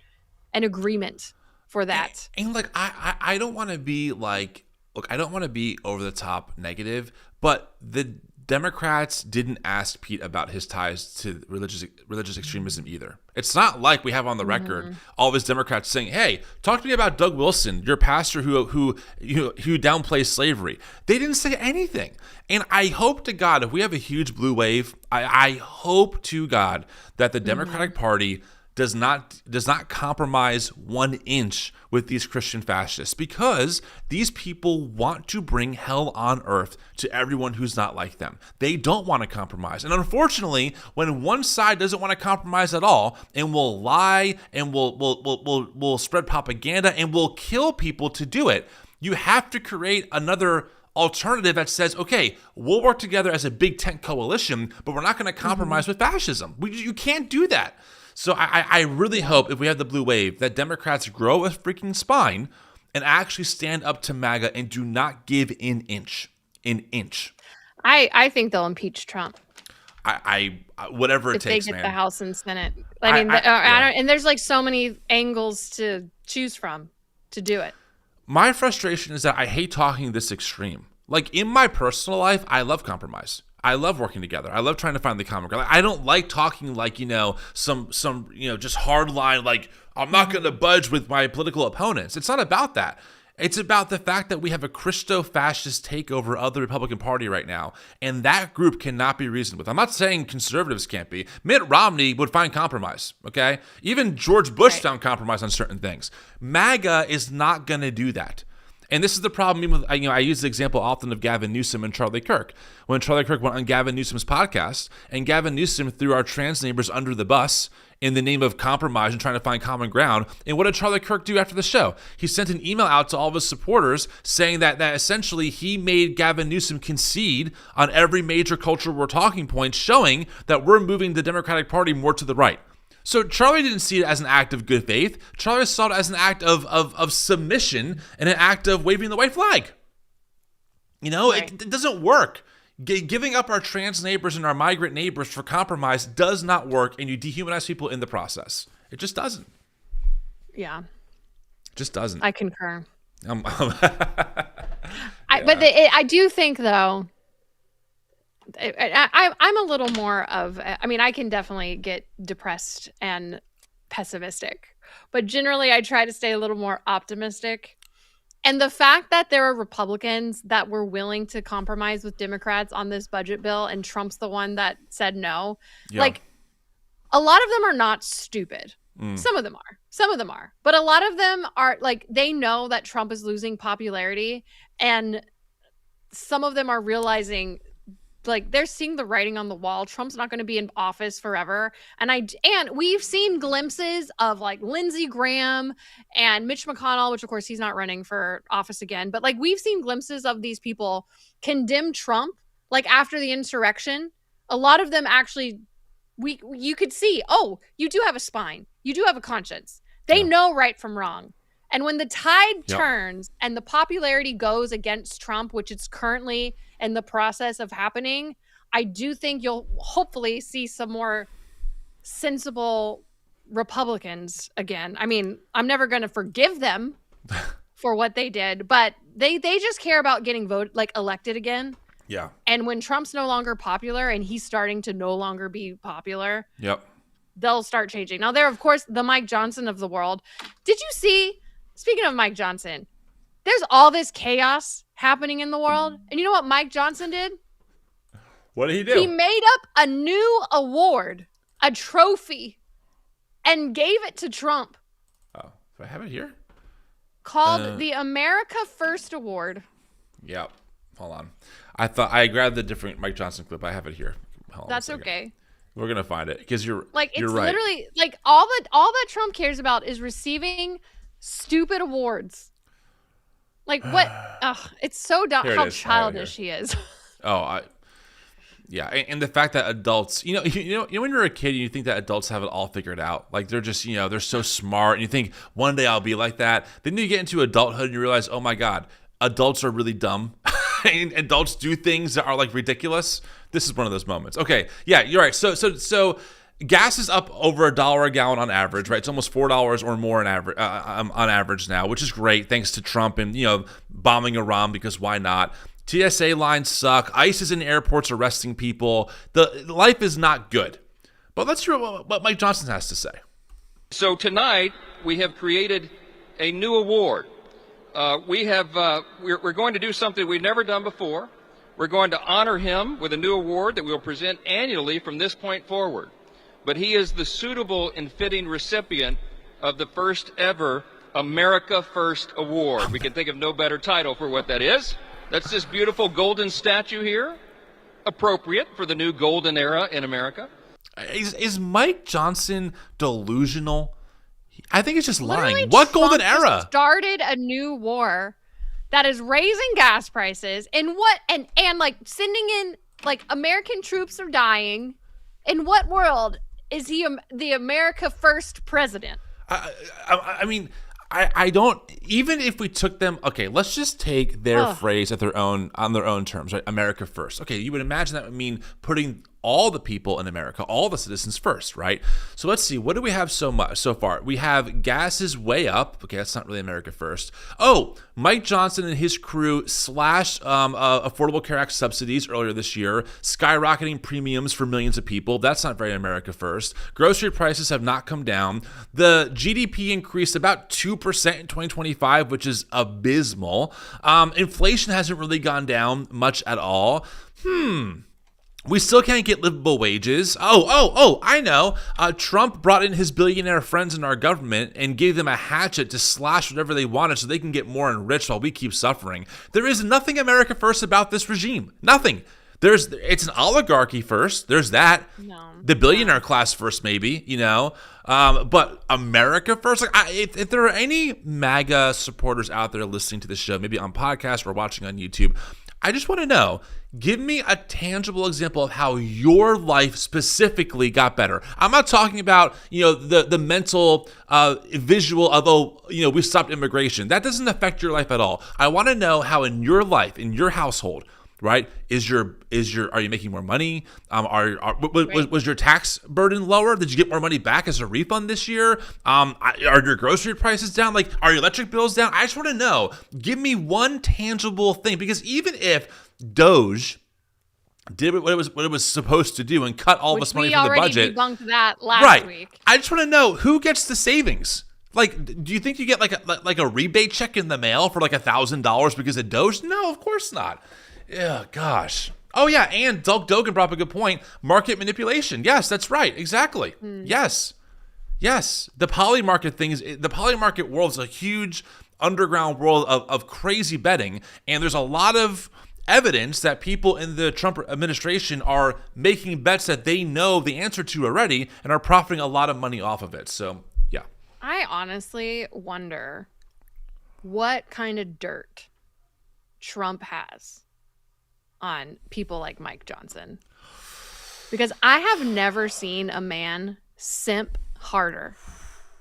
and agreement for that. And like, I don't want to be like, look, I don't want to be over the top negative, but the Democrats didn't ask Pete about his ties to religious extremism either. It's not like we have on the record all of his Democrats saying, "Hey, talk to me about Doug Wilson, your pastor who downplays slavery." They didn't say anything. And I hope to God, if we have a huge blue wave, I hope to God that the Democratic Party does not compromise 1 inch with these Christian fascists, because these people want to bring hell on earth to everyone who's not like them. They don't want to compromise. And unfortunately, when one side doesn't want to compromise at all and will lie and will spread propaganda and will kill people to do it, you have to create another alternative that says, okay, we'll work together as a big tent coalition, but we're not going to compromise with fascism. You can't do that. So I really hope, if we have the blue wave, that Democrats grow a freaking spine and actually stand up to MAGA and do not give an inch. I think they'll impeach Trump. I whatever it if takes, they get man. the House and Senate. I don't, and there's like so many angles to choose from to do it. My frustration is that I hate talking this extreme. Like in my personal life, I love compromise. I love working together. I love trying to find the common ground. I don't like talking like, some just hard line, like I'm not going to budge with my political opponents. It's not about that. It's about the fact that we have a Christo-fascist takeover of the Republican Party right now, and that group cannot be reasoned with. I'm not saying conservatives can't be. Mitt Romney would find compromise, okay? Even George Bush found compromise on certain things. MAGA is not going to do that. And this is the problem with, I use the example often of Gavin Newsom and Charlie Kirk. When Charlie Kirk went on Gavin Newsom's podcast, and Gavin Newsom threw our trans neighbors under the bus in the name of compromise and trying to find common ground. And what did Charlie Kirk do after the show? He sent an email out to all of his supporters saying that essentially he made Gavin Newsom concede on every major cultural war talking point, showing that we're moving the Democratic Party more to the right. So Charlie didn't see it as an act of good faith. Charlie saw it as an act of submission and an act of waving the white flag. It doesn't work. Giving up our trans neighbors and our migrant neighbors for compromise does not work, and you dehumanize people in the process. It just doesn't. Yeah. It just doesn't. I concur. Yeah. But I do think, though, I'm a little more of, I can definitely get depressed and pessimistic, but generally I try to stay a little more optimistic. And the fact that there are Republicans that were willing to compromise with Democrats on this budget bill, and Trump's the one that said no, like a lot of them are not stupid. Some of them are, but a lot of them are like, they know that Trump is losing popularity, and some of them are realizing, like, they're seeing the writing on the wall. Trump's not going to be in office forever. And we've seen glimpses of like Lindsey Graham and Mitch McConnell, which of course he's not running for office again. But like, we've seen glimpses of these people condemn Trump, like after the insurrection. A lot of them actually, you could see, oh, you do have a spine. You do have a conscience. They know right from wrong. And when the tide turns and the popularity goes against Trump, which it's currently in the process of happening, I do think you'll hopefully see some more sensible Republicans again. I mean, I'm never going to forgive them for what they did, but they just care about getting elected again. Yeah. And when Trump's no longer popular and he's starting to no longer be popular, they'll start changing. Now, they're, of course, the Mike Johnson of the world. Did you see, speaking of Mike Johnson, there's all this chaos happening in the world. And you know what Mike Johnson did? What did he do? He made up a new award, a trophy, and gave it to Trump. Oh, do I have it here? Called the America First Award. Yep. Hold on. I grabbed the different Mike Johnson clip. I have it here. That's okay. We're gonna find it because you're like, it's you're right. Literally like all that Trump cares about is receiving stupid awards. Like what? It's so dumb how childish he is. Yeah, and the fact that adults, you know, when you're a kid, and you think that adults have it all figured out, like they're just, they're so smart, and you think one day I'll be like that. Then you get into adulthood and you realize, oh my God, adults are really dumb, and adults do things that are like ridiculous. This is one of those moments. Okay, yeah, you're right. So gas is up over $1 a gallon on average, right? It's almost $4 or more on average now, which is great thanks to Trump and bombing Iran, because why not? TSA lines suck. ICE is in airports arresting people. The life is not good. But let's hear what Mike Johnson has to say. So tonight we have created a new award. We're going to do something we've never done before. We're going to honor him with a new award that we will present annually from this point forward. But he is the suitable and fitting recipient of the first ever America First Award. We can think of no better title for what that is. That's this beautiful golden statue here, appropriate for the new golden era in America. Is Mike Johnson delusional? I think it's just Literally, lying. What Trump golden era? Started a new war that is raising gas prices and like sending in, like, American troops are dying. In what world is he the America First president? I mean, I don't, even if we took them, okay, let's just take their phrase on their own terms, right? America first. Okay, you would imagine that would mean putting all the people in America, all the citizens first, right? So let's see, what do we have so far? We have gas is way up. Okay, that's not really America first. Oh, Mike Johnson and his crew slashed Affordable Care Act subsidies earlier this year, skyrocketing premiums for millions of people. That's not very America first. Grocery prices have not come down. The GDP increased about 2% in 2025, which is abysmal. Inflation hasn't really gone down much at all. We still can't get livable wages. I know. Trump brought in his billionaire friends in our government and gave them a hatchet to slash whatever they wanted so they can get more enriched while we keep suffering. There is nothing America first about this regime. Nothing. It's an oligarchy first. There's that. No. The billionaire class first, maybe, but America first. If there are any MAGA supporters out there listening to this show, maybe on podcast or watching on YouTube, I just want to know, give me a tangible example of how your life specifically got better. I'm not talking about, the mental visual of, we stopped immigration. That doesn't affect your life at all. I want to know how in your life, in your household, right? Are you making more money? Was your tax burden lower? Did you get more money back as a refund this year? Are your grocery prices down? Like, are your electric bills down? I just want to know. Give me one tangible thing, because even if Doge did what it was supposed to do and cut all this money from the budget, we already debunked that last week. I just want to know who gets the savings. Like, do you think you get like a rebate check in the mail for like $1,000 because of Doge? No, of course not. Yeah, gosh. Oh, yeah, and Doug Dogan brought up a good point. Market manipulation. Yes, that's right. Exactly. Yes. The poly market world is a huge underground world of crazy betting, and there's a lot of evidence that people in the Trump administration are making bets that they know the answer to already and are profiting a lot of money off of it. So, yeah. I honestly wonder what kind of dirt Trump has on people like Mike Johnson, because I have never seen a man simp harder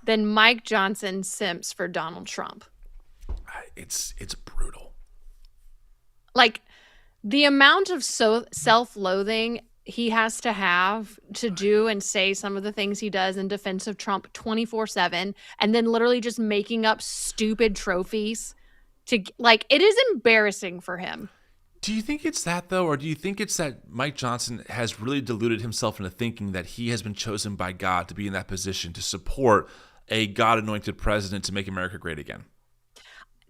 than Mike Johnson simps for Donald Trump. It's brutal. Like, the amount of self-loathing he has to have to do and say some of the things he does in defense of Trump 24/7, and then literally just making up stupid trophies to, like, it is embarrassing for him. Do you think it's that, though, or do you think it's that Mike Johnson has really deluded himself into thinking that he has been chosen by God to be in that position to support a God-anointed president to make America great again?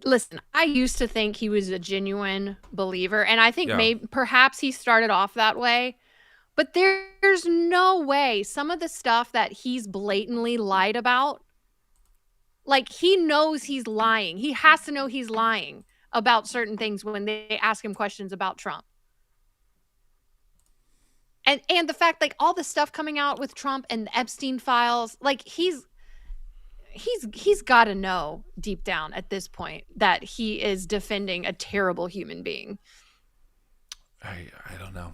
Listen, I used to think he was a genuine believer, and I think perhaps he started off that way, but there's no way some of the stuff that he's blatantly lied about, like, he knows he's lying. He has to know he's lying about certain things when they ask him questions about Trump. And the fact, like, all the stuff coming out with Trump and the Epstein files, like, he's got to know deep down at this point that he is defending a terrible human being. I don't know.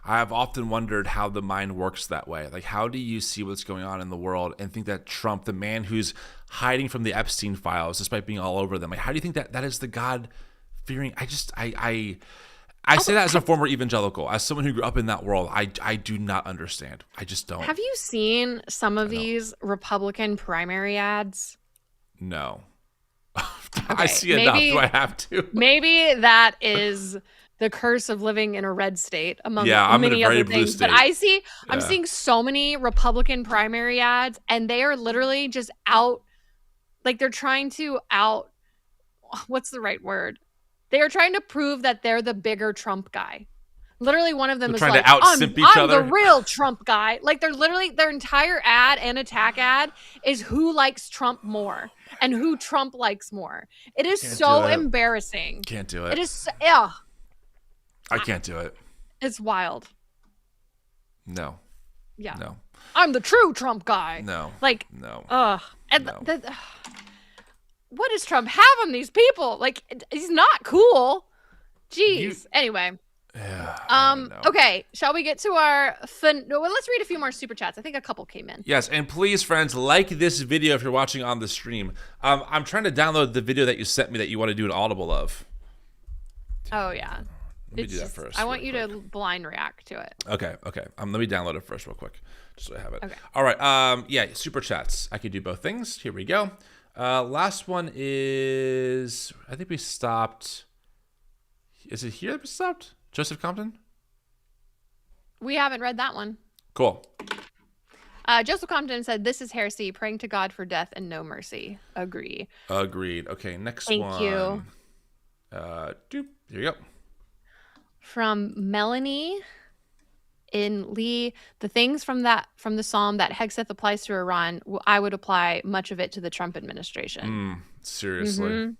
I've often wondered how the mind works that way. Like, how do you see what's going on in the world and think that Trump, the man who's hiding from the Epstein files despite being all over them, like, how do you think that is the God-fearing? I say that as a former evangelical, as someone who grew up in that world. I do not understand. I just don't. Have you seen some of these Republican primary ads? No. I see enough. Do I have to? Maybe that is the curse of living in a red state, among I'm many in a very other blue things. state. But I'm seeing so many Republican primary ads, and they are literally just out, like, they're trying to what's the right word? They are trying to prove that they're the bigger Trump guy. Literally, one of them is like, I'm the real Trump guy. Like, they're literally, their entire ad and attack ad is who likes Trump more and who Trump likes more. It is so embarrassing. Can't do it. It is, I can't do it. It's wild. No. Yeah. No. I'm the true Trump guy. No. Like, no. And no. What does Trump have on these people? Like, he's not cool. Jeez. Anyway. Yeah. Okay. Shall we get to our well, let's read a few more super chats. I think a couple came in. Yes, and please, friends, like this video if you're watching on the stream. I'm trying to download the video that you sent me that you want to do an audible of. Oh yeah. Let me do that first. I want you to blind react to it. Okay. Let me download it first real quick, just so I have it. Okay. All right. Yeah, super chats. I could do both things. Here we go. Last one is, I think we stopped. Is it here that we stopped? Joseph Compton? We haven't read that one. Cool. Joseph Compton said, "This is heresy, praying to God for death and no mercy." Agree. Agreed. Okay, next Thank one. you. Here you go. From Melanie in Lee, the things from the psalm that Hegseth applies to Iran, I would apply much of it to the Trump administration. Seriously. Mm-hmm.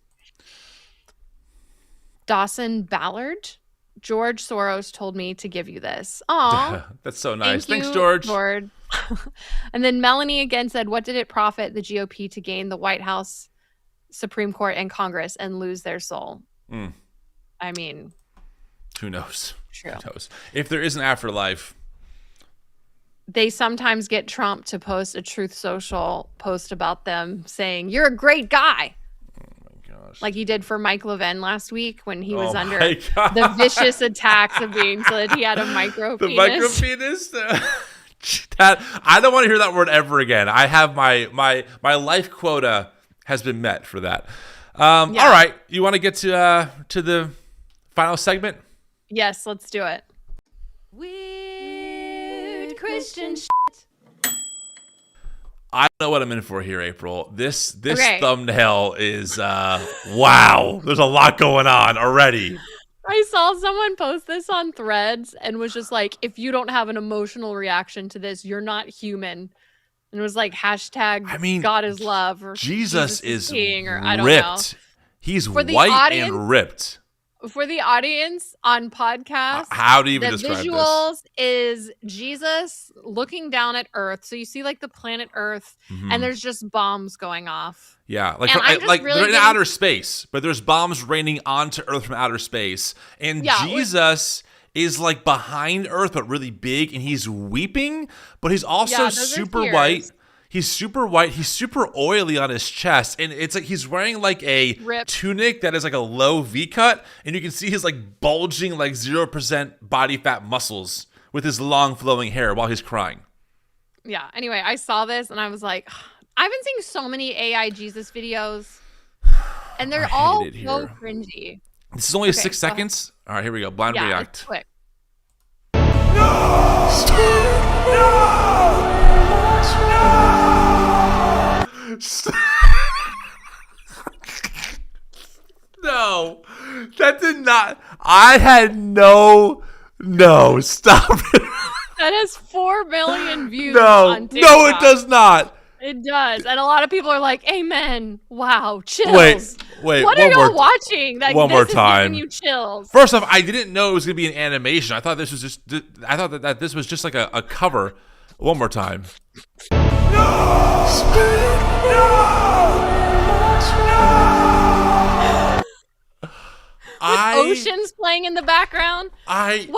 Dawson Ballard, George Soros told me to give you this. Aw. That's so nice. Thanks, Thanks, George. And then Melanie again said, "What did it profit the GOP to gain the White House, Supreme Court, and Congress and lose their soul?" I mean, who knows? True. Who knows? If there is an afterlife. They sometimes get Trump to post a Truth Social post about them saying, "You're a great guy." Like he did for Mike Levin last week when he was under the vicious attacks of being told he had a micro penis. The micro penis? That, I don't want to hear that word ever again. I have my life quota has been met for that. All right. You want to get to the final segment? Yes, let's do it. Weird Christian shit. I know what I'm in for here, April. This thumbnail is wow. There's a lot going on already. I saw someone post this on Threads and was just like, "If you don't have an emotional reaction to this, you're not human." And it was like hashtag God is love or Jesus is king or ripped. I don't know. He's white and ripped. For the audience on podcast, how do you even describe visuals is Jesus looking down at Earth. So you see like the planet Earth, and there's just bombs going off. Yeah, like they're in outer space, but there's bombs raining onto Earth from outer space, and Jesus is like behind Earth, but really big, and he's weeping, but he's also super white. He's super white. He's super oily on his chest. And it's like he's wearing like a tunic that is like a low V cut. And you can see his like bulging like 0% body fat muscles with his long flowing hair while he's crying. Yeah. Anyway, I saw this and I was like, I've been seeing so many AI Jesus videos. And they're all so cringy. This is only 6 seconds. All right, here we go. Blind react. It's quick. No, that did not. I had no, stop it. That has 4 million views No, on TikTok. it does not. It does. And a lot of people are like, "Amen. Wow, chills." Wait. What are y'all watching? Like, one more time. Giving you chills. First off, I didn't know it was going to be an animation. I thought this was just, that this was just like a cover. One more time. Oceans playing in the background. Okay.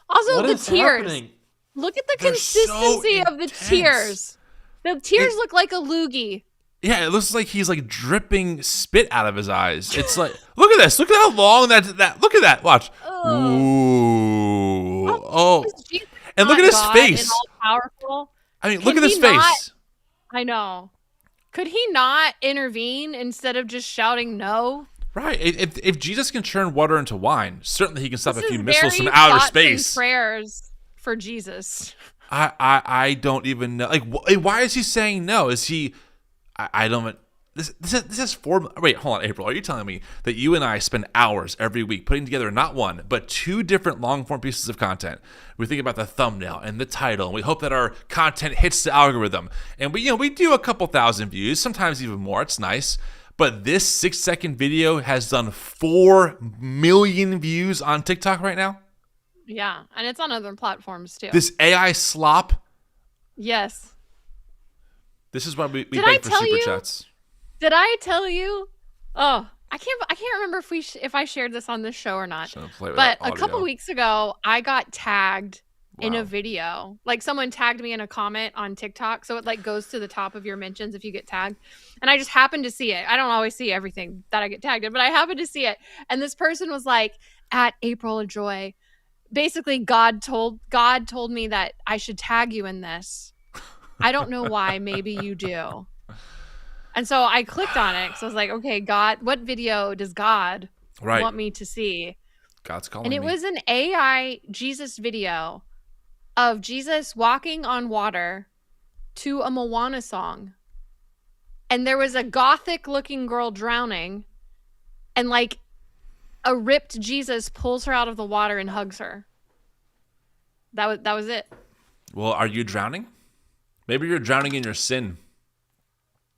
Also, the tears. Happening? Look at the consistency of the tears. The tears look like a loogie. Yeah, it looks like he's like dripping spit out of his eyes. It's like, look at this. Look at how long that. Look at that. Watch. Ooh. Oh. And look at his face. Powerful. I mean, look at his face. I know. Could he not intervene instead of just shouting no? Right. If Jesus can turn water into wine, certainly he can stop a few missiles from outer space. Prayers for Jesus. I don't even know. Like, why is he saying no? Is he? I don't. This is 4. Wait, hold on, April. Are you telling me that you and I spend hours every week putting together not one but 2 different long form pieces of content? We think about the thumbnail and the title, and we hope that our content hits the algorithm. And we do a couple thousand views, sometimes even more. It's nice. But this 6-second video has done 4 million views on TikTok right now. Yeah, and it's on other platforms too. This AI slop. Yes. This is why we beg for super chats. Did I tell you? Oh, I can't remember if I shared this on this show or not. But a couple weeks ago, I got tagged in a video. Like someone tagged me in a comment on TikTok, so it like goes to the top of your mentions if you get tagged. And I just happened to see it. I don't always see everything that I get tagged in, but I happened to see it. And this person was like, at April Ajoy, basically God told me that I should tag you in this. I don't know why. Maybe you do. And so I clicked on it because I was like, okay, God, what video does God want me to see? God's calling me. And it was an AI Jesus video of Jesus walking on water to a Moana song. And there was a gothic looking girl drowning, and like a ripped Jesus pulls her out of the water and hugs her. That was it. Well, are you drowning? Maybe you're drowning in your sin.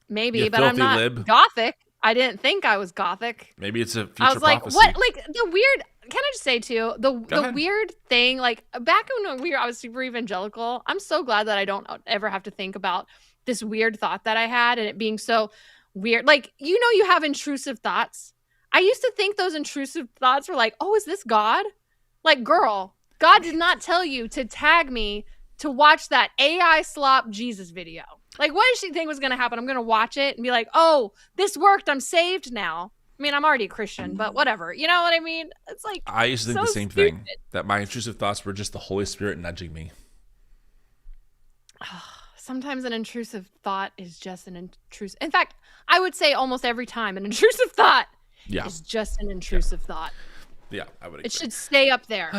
Maybe, but I'm not gothic. I didn't think I was gothic. Maybe it's a future I was like, prophecy. what? Like the weird. Can I just say too, the weird thing, like back when I was super evangelical, I'm so glad that I don't ever have to think about this weird thought that I had and it being so weird. Like, you have intrusive thoughts. I used to think those intrusive thoughts were like, oh, is this God? Like, girl, God did not tell you to tag me to watch that AI slop Jesus video. Like, what did she think was going to happen? I'm going to watch it and be like, oh, this worked. I'm saved now. I mean, I'm already a Christian, but whatever. You know what I mean? It's like, I used to think the same thing, that my intrusive thoughts were just the Holy Spirit nudging me. Sometimes an intrusive thought is just an intrusive. In fact, I would say almost every time an intrusive thought is just an intrusive thought. Yeah, I would agree. It should stay up there,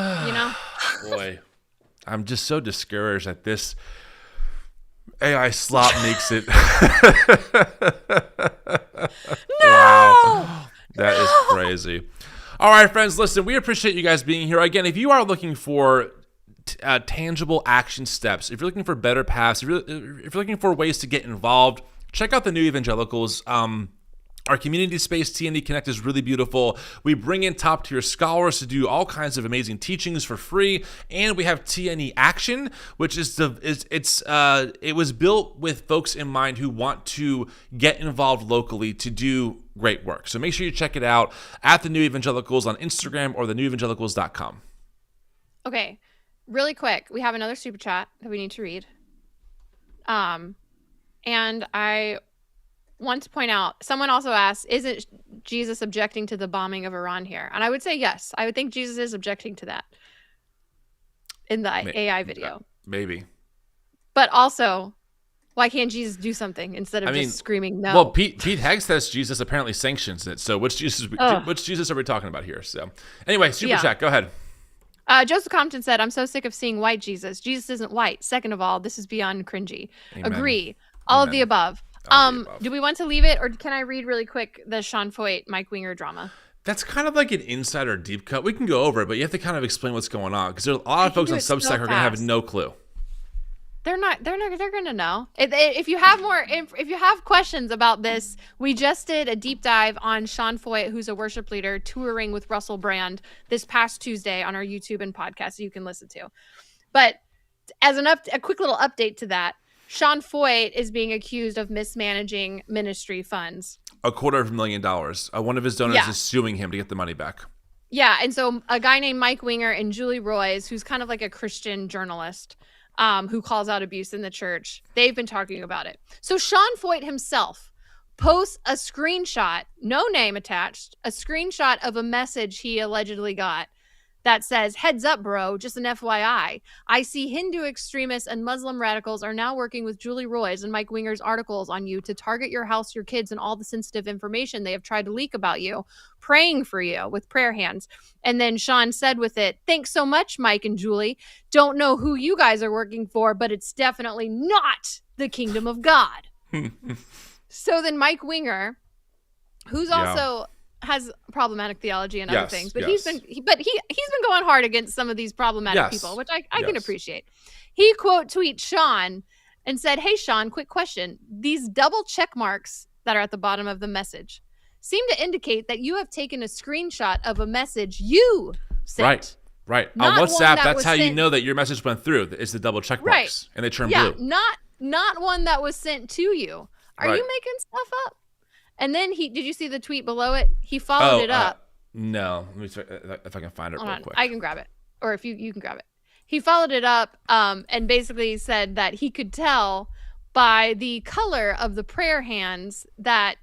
Boy, I'm just so discouraged that this AI slop makes it. No! Wow. That is crazy. All right, friends, listen, we appreciate you guys being here. Again, if you are looking for tangible action steps, if you're looking for better paths, if you're looking for ways to get involved, check out the new Evangelicals. Our community space, TNE Connect, is really beautiful. We bring in top-tier scholars to do all kinds of amazing teachings for free, and we have TNE Action, which it was built with folks in mind who want to get involved locally to do great work. So make sure you check it out at the New Evangelicals on Instagram or thenewevangelicals.com. Okay, really quick, we have another super chat that we need to read. And I want to point out, someone also asked, isn't Jesus objecting to the bombing of Iran here? And I would say yes. I would think Jesus is objecting to that in the AI video. Maybe. But also, why can't Jesus do something instead of just screaming no? Well, Pete Hegg says Jesus apparently sanctions it. So which Jesus are we talking about here? So anyway, super chat, go ahead. Joseph Compton said, I'm so sick of seeing white Jesus. Jesus isn't white. Second of all, this is beyond cringy. Amen. Agree. All of the above. Do we want to leave it, or can I read really quick the Shawn Feucht, Mike Winger drama? That's kind of like an insider deep cut. We can go over it, but you have to kind of explain what's going on because there's a lot of folks on Substack are going to have no clue. They're going to know. If you have questions about this, we just did a deep dive on Shawn Feucht, who's a worship leader touring with Russell Brand this past Tuesday on our YouTube and podcast that you can listen to. But as a quick little update to that, Shawn Feucht is being accused of mismanaging ministry funds. $250,000. One of his donors is suing him to get the money back. Yeah, and so a guy named Mike Winger and Julie Roys, who's kind of like a Christian journalist who calls out abuse in the church, they've been talking about it. So Shawn Feucht himself posts a screenshot, no name attached, a screenshot of a message he allegedly got that says, heads up, bro, just an FYI. I see Hindu extremists and Muslim radicals are now working with Julie Roys and Mike Winger's articles on you to target your house, your kids, and all the sensitive information they have tried to leak about you, praying for you with prayer hands. And then Shawn said with it, thanks so much, Mike and Julie. Don't know who you guys are working for, but it's definitely not the kingdom of God. So then Mike Winger, who's also has problematic theology and other things, but he's been going hard against some of these problematic people, which I can appreciate. He quote tweets Shawn and said, hey Shawn, quick question. These double check marks that are at the bottom of the message seem to indicate that you have taken a screenshot of a message you sent. Right. On WhatsApp, that's how you know that your message went through. It's the double check marks and they turn blue. Not one that was sent to you. Are you making stuff up? And then did you see the tweet below it? He followed it up. No. Let me see if I can find it real quick. I can grab it. Or if you can grab it. He followed it up and basically said that he could tell by the color of the prayer hands that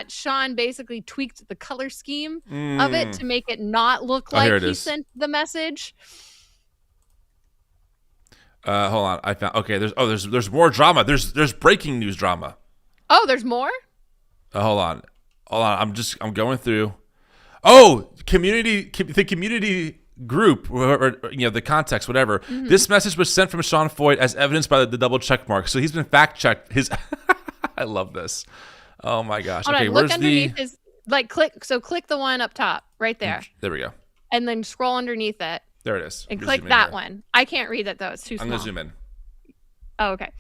Shawn basically tweaked the color scheme of it to make it not look like he sent the message. Hold on. I found. Okay. There's more drama. There's breaking news drama. Oh, there's more? Hold on. I'm going through. Oh, the community group, or the context, whatever. Mm-hmm. This message was sent from Shawn Feucht as evidenced by the double check mark. So he's been fact checked. I love this. Oh my gosh. Hold on, look underneath his click the one up top right there. There we go. And then scroll underneath it. There it is. And click that one. I can't read that though. It's too small. I'm gonna zoom in. Oh, okay.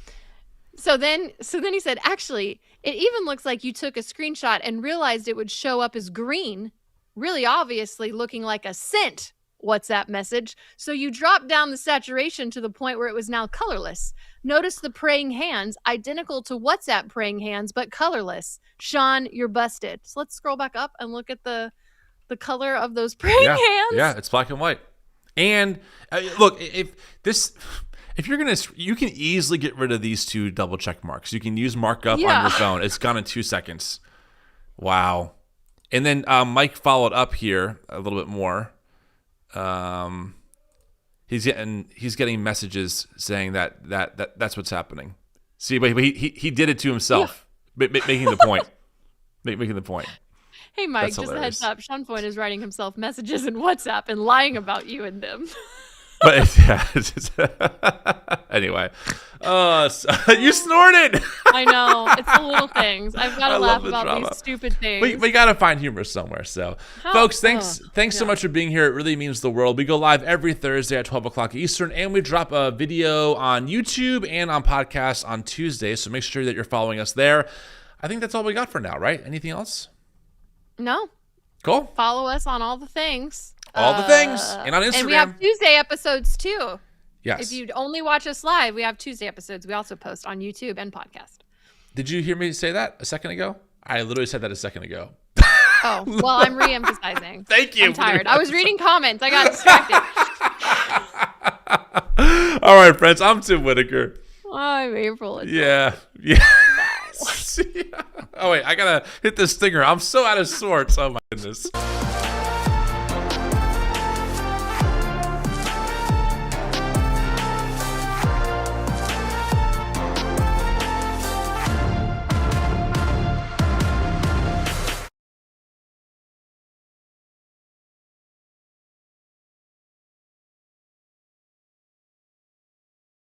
So then he said, actually, it even looks like you took a screenshot and realized it would show up as green, really obviously looking like a sent WhatsApp message. So you dropped down the saturation to the point where it was now colorless. Notice the praying hands, identical to WhatsApp praying hands, but colorless. Shawn, you're busted. So let's scroll back up and look at the color of those praying hands. Yeah, it's black and white. And look, if you're you can easily get rid of these two double check marks. You can use markup on your phone. It's gone in 2 seconds. Wow. And then Mike followed up here a little bit more. He's getting messages saying that's what's happening. See, but he did it to himself, making the point. Making the point. Hey, Mike, That's just hilarious. a heads up. Shawn Feucht is writing himself messages in WhatsApp and lying about you and them. But anyway, you snorted. I know, it's the little things. I've got to laugh about drama. these stupid things. We got to find humor somewhere. So, folks, thanks so much for being here. It really means the world. We go live every Thursday at 12 o'clock Eastern, and we drop a video on YouTube and on podcasts on Tuesday. So make sure that you're following us there. I think that's all we got for now, right? Anything else? No. Cool. Follow us on all the things. All the things. And on Instagram. And we have Tuesday episodes too. Yes. If you only watch us live, we have Tuesday episodes. We also post on YouTube and podcast. Did you hear me say that a second ago? I literally said that a second ago. Oh, well, I'm re-emphasizing. Thank you. I'm tired. I was reading comments. I got distracted. All right, friends. I'm Tim Whitaker. I'm April. Yeah. Oh, wait. I got to hit this stinger. I'm so out of sorts. Oh, my goodness.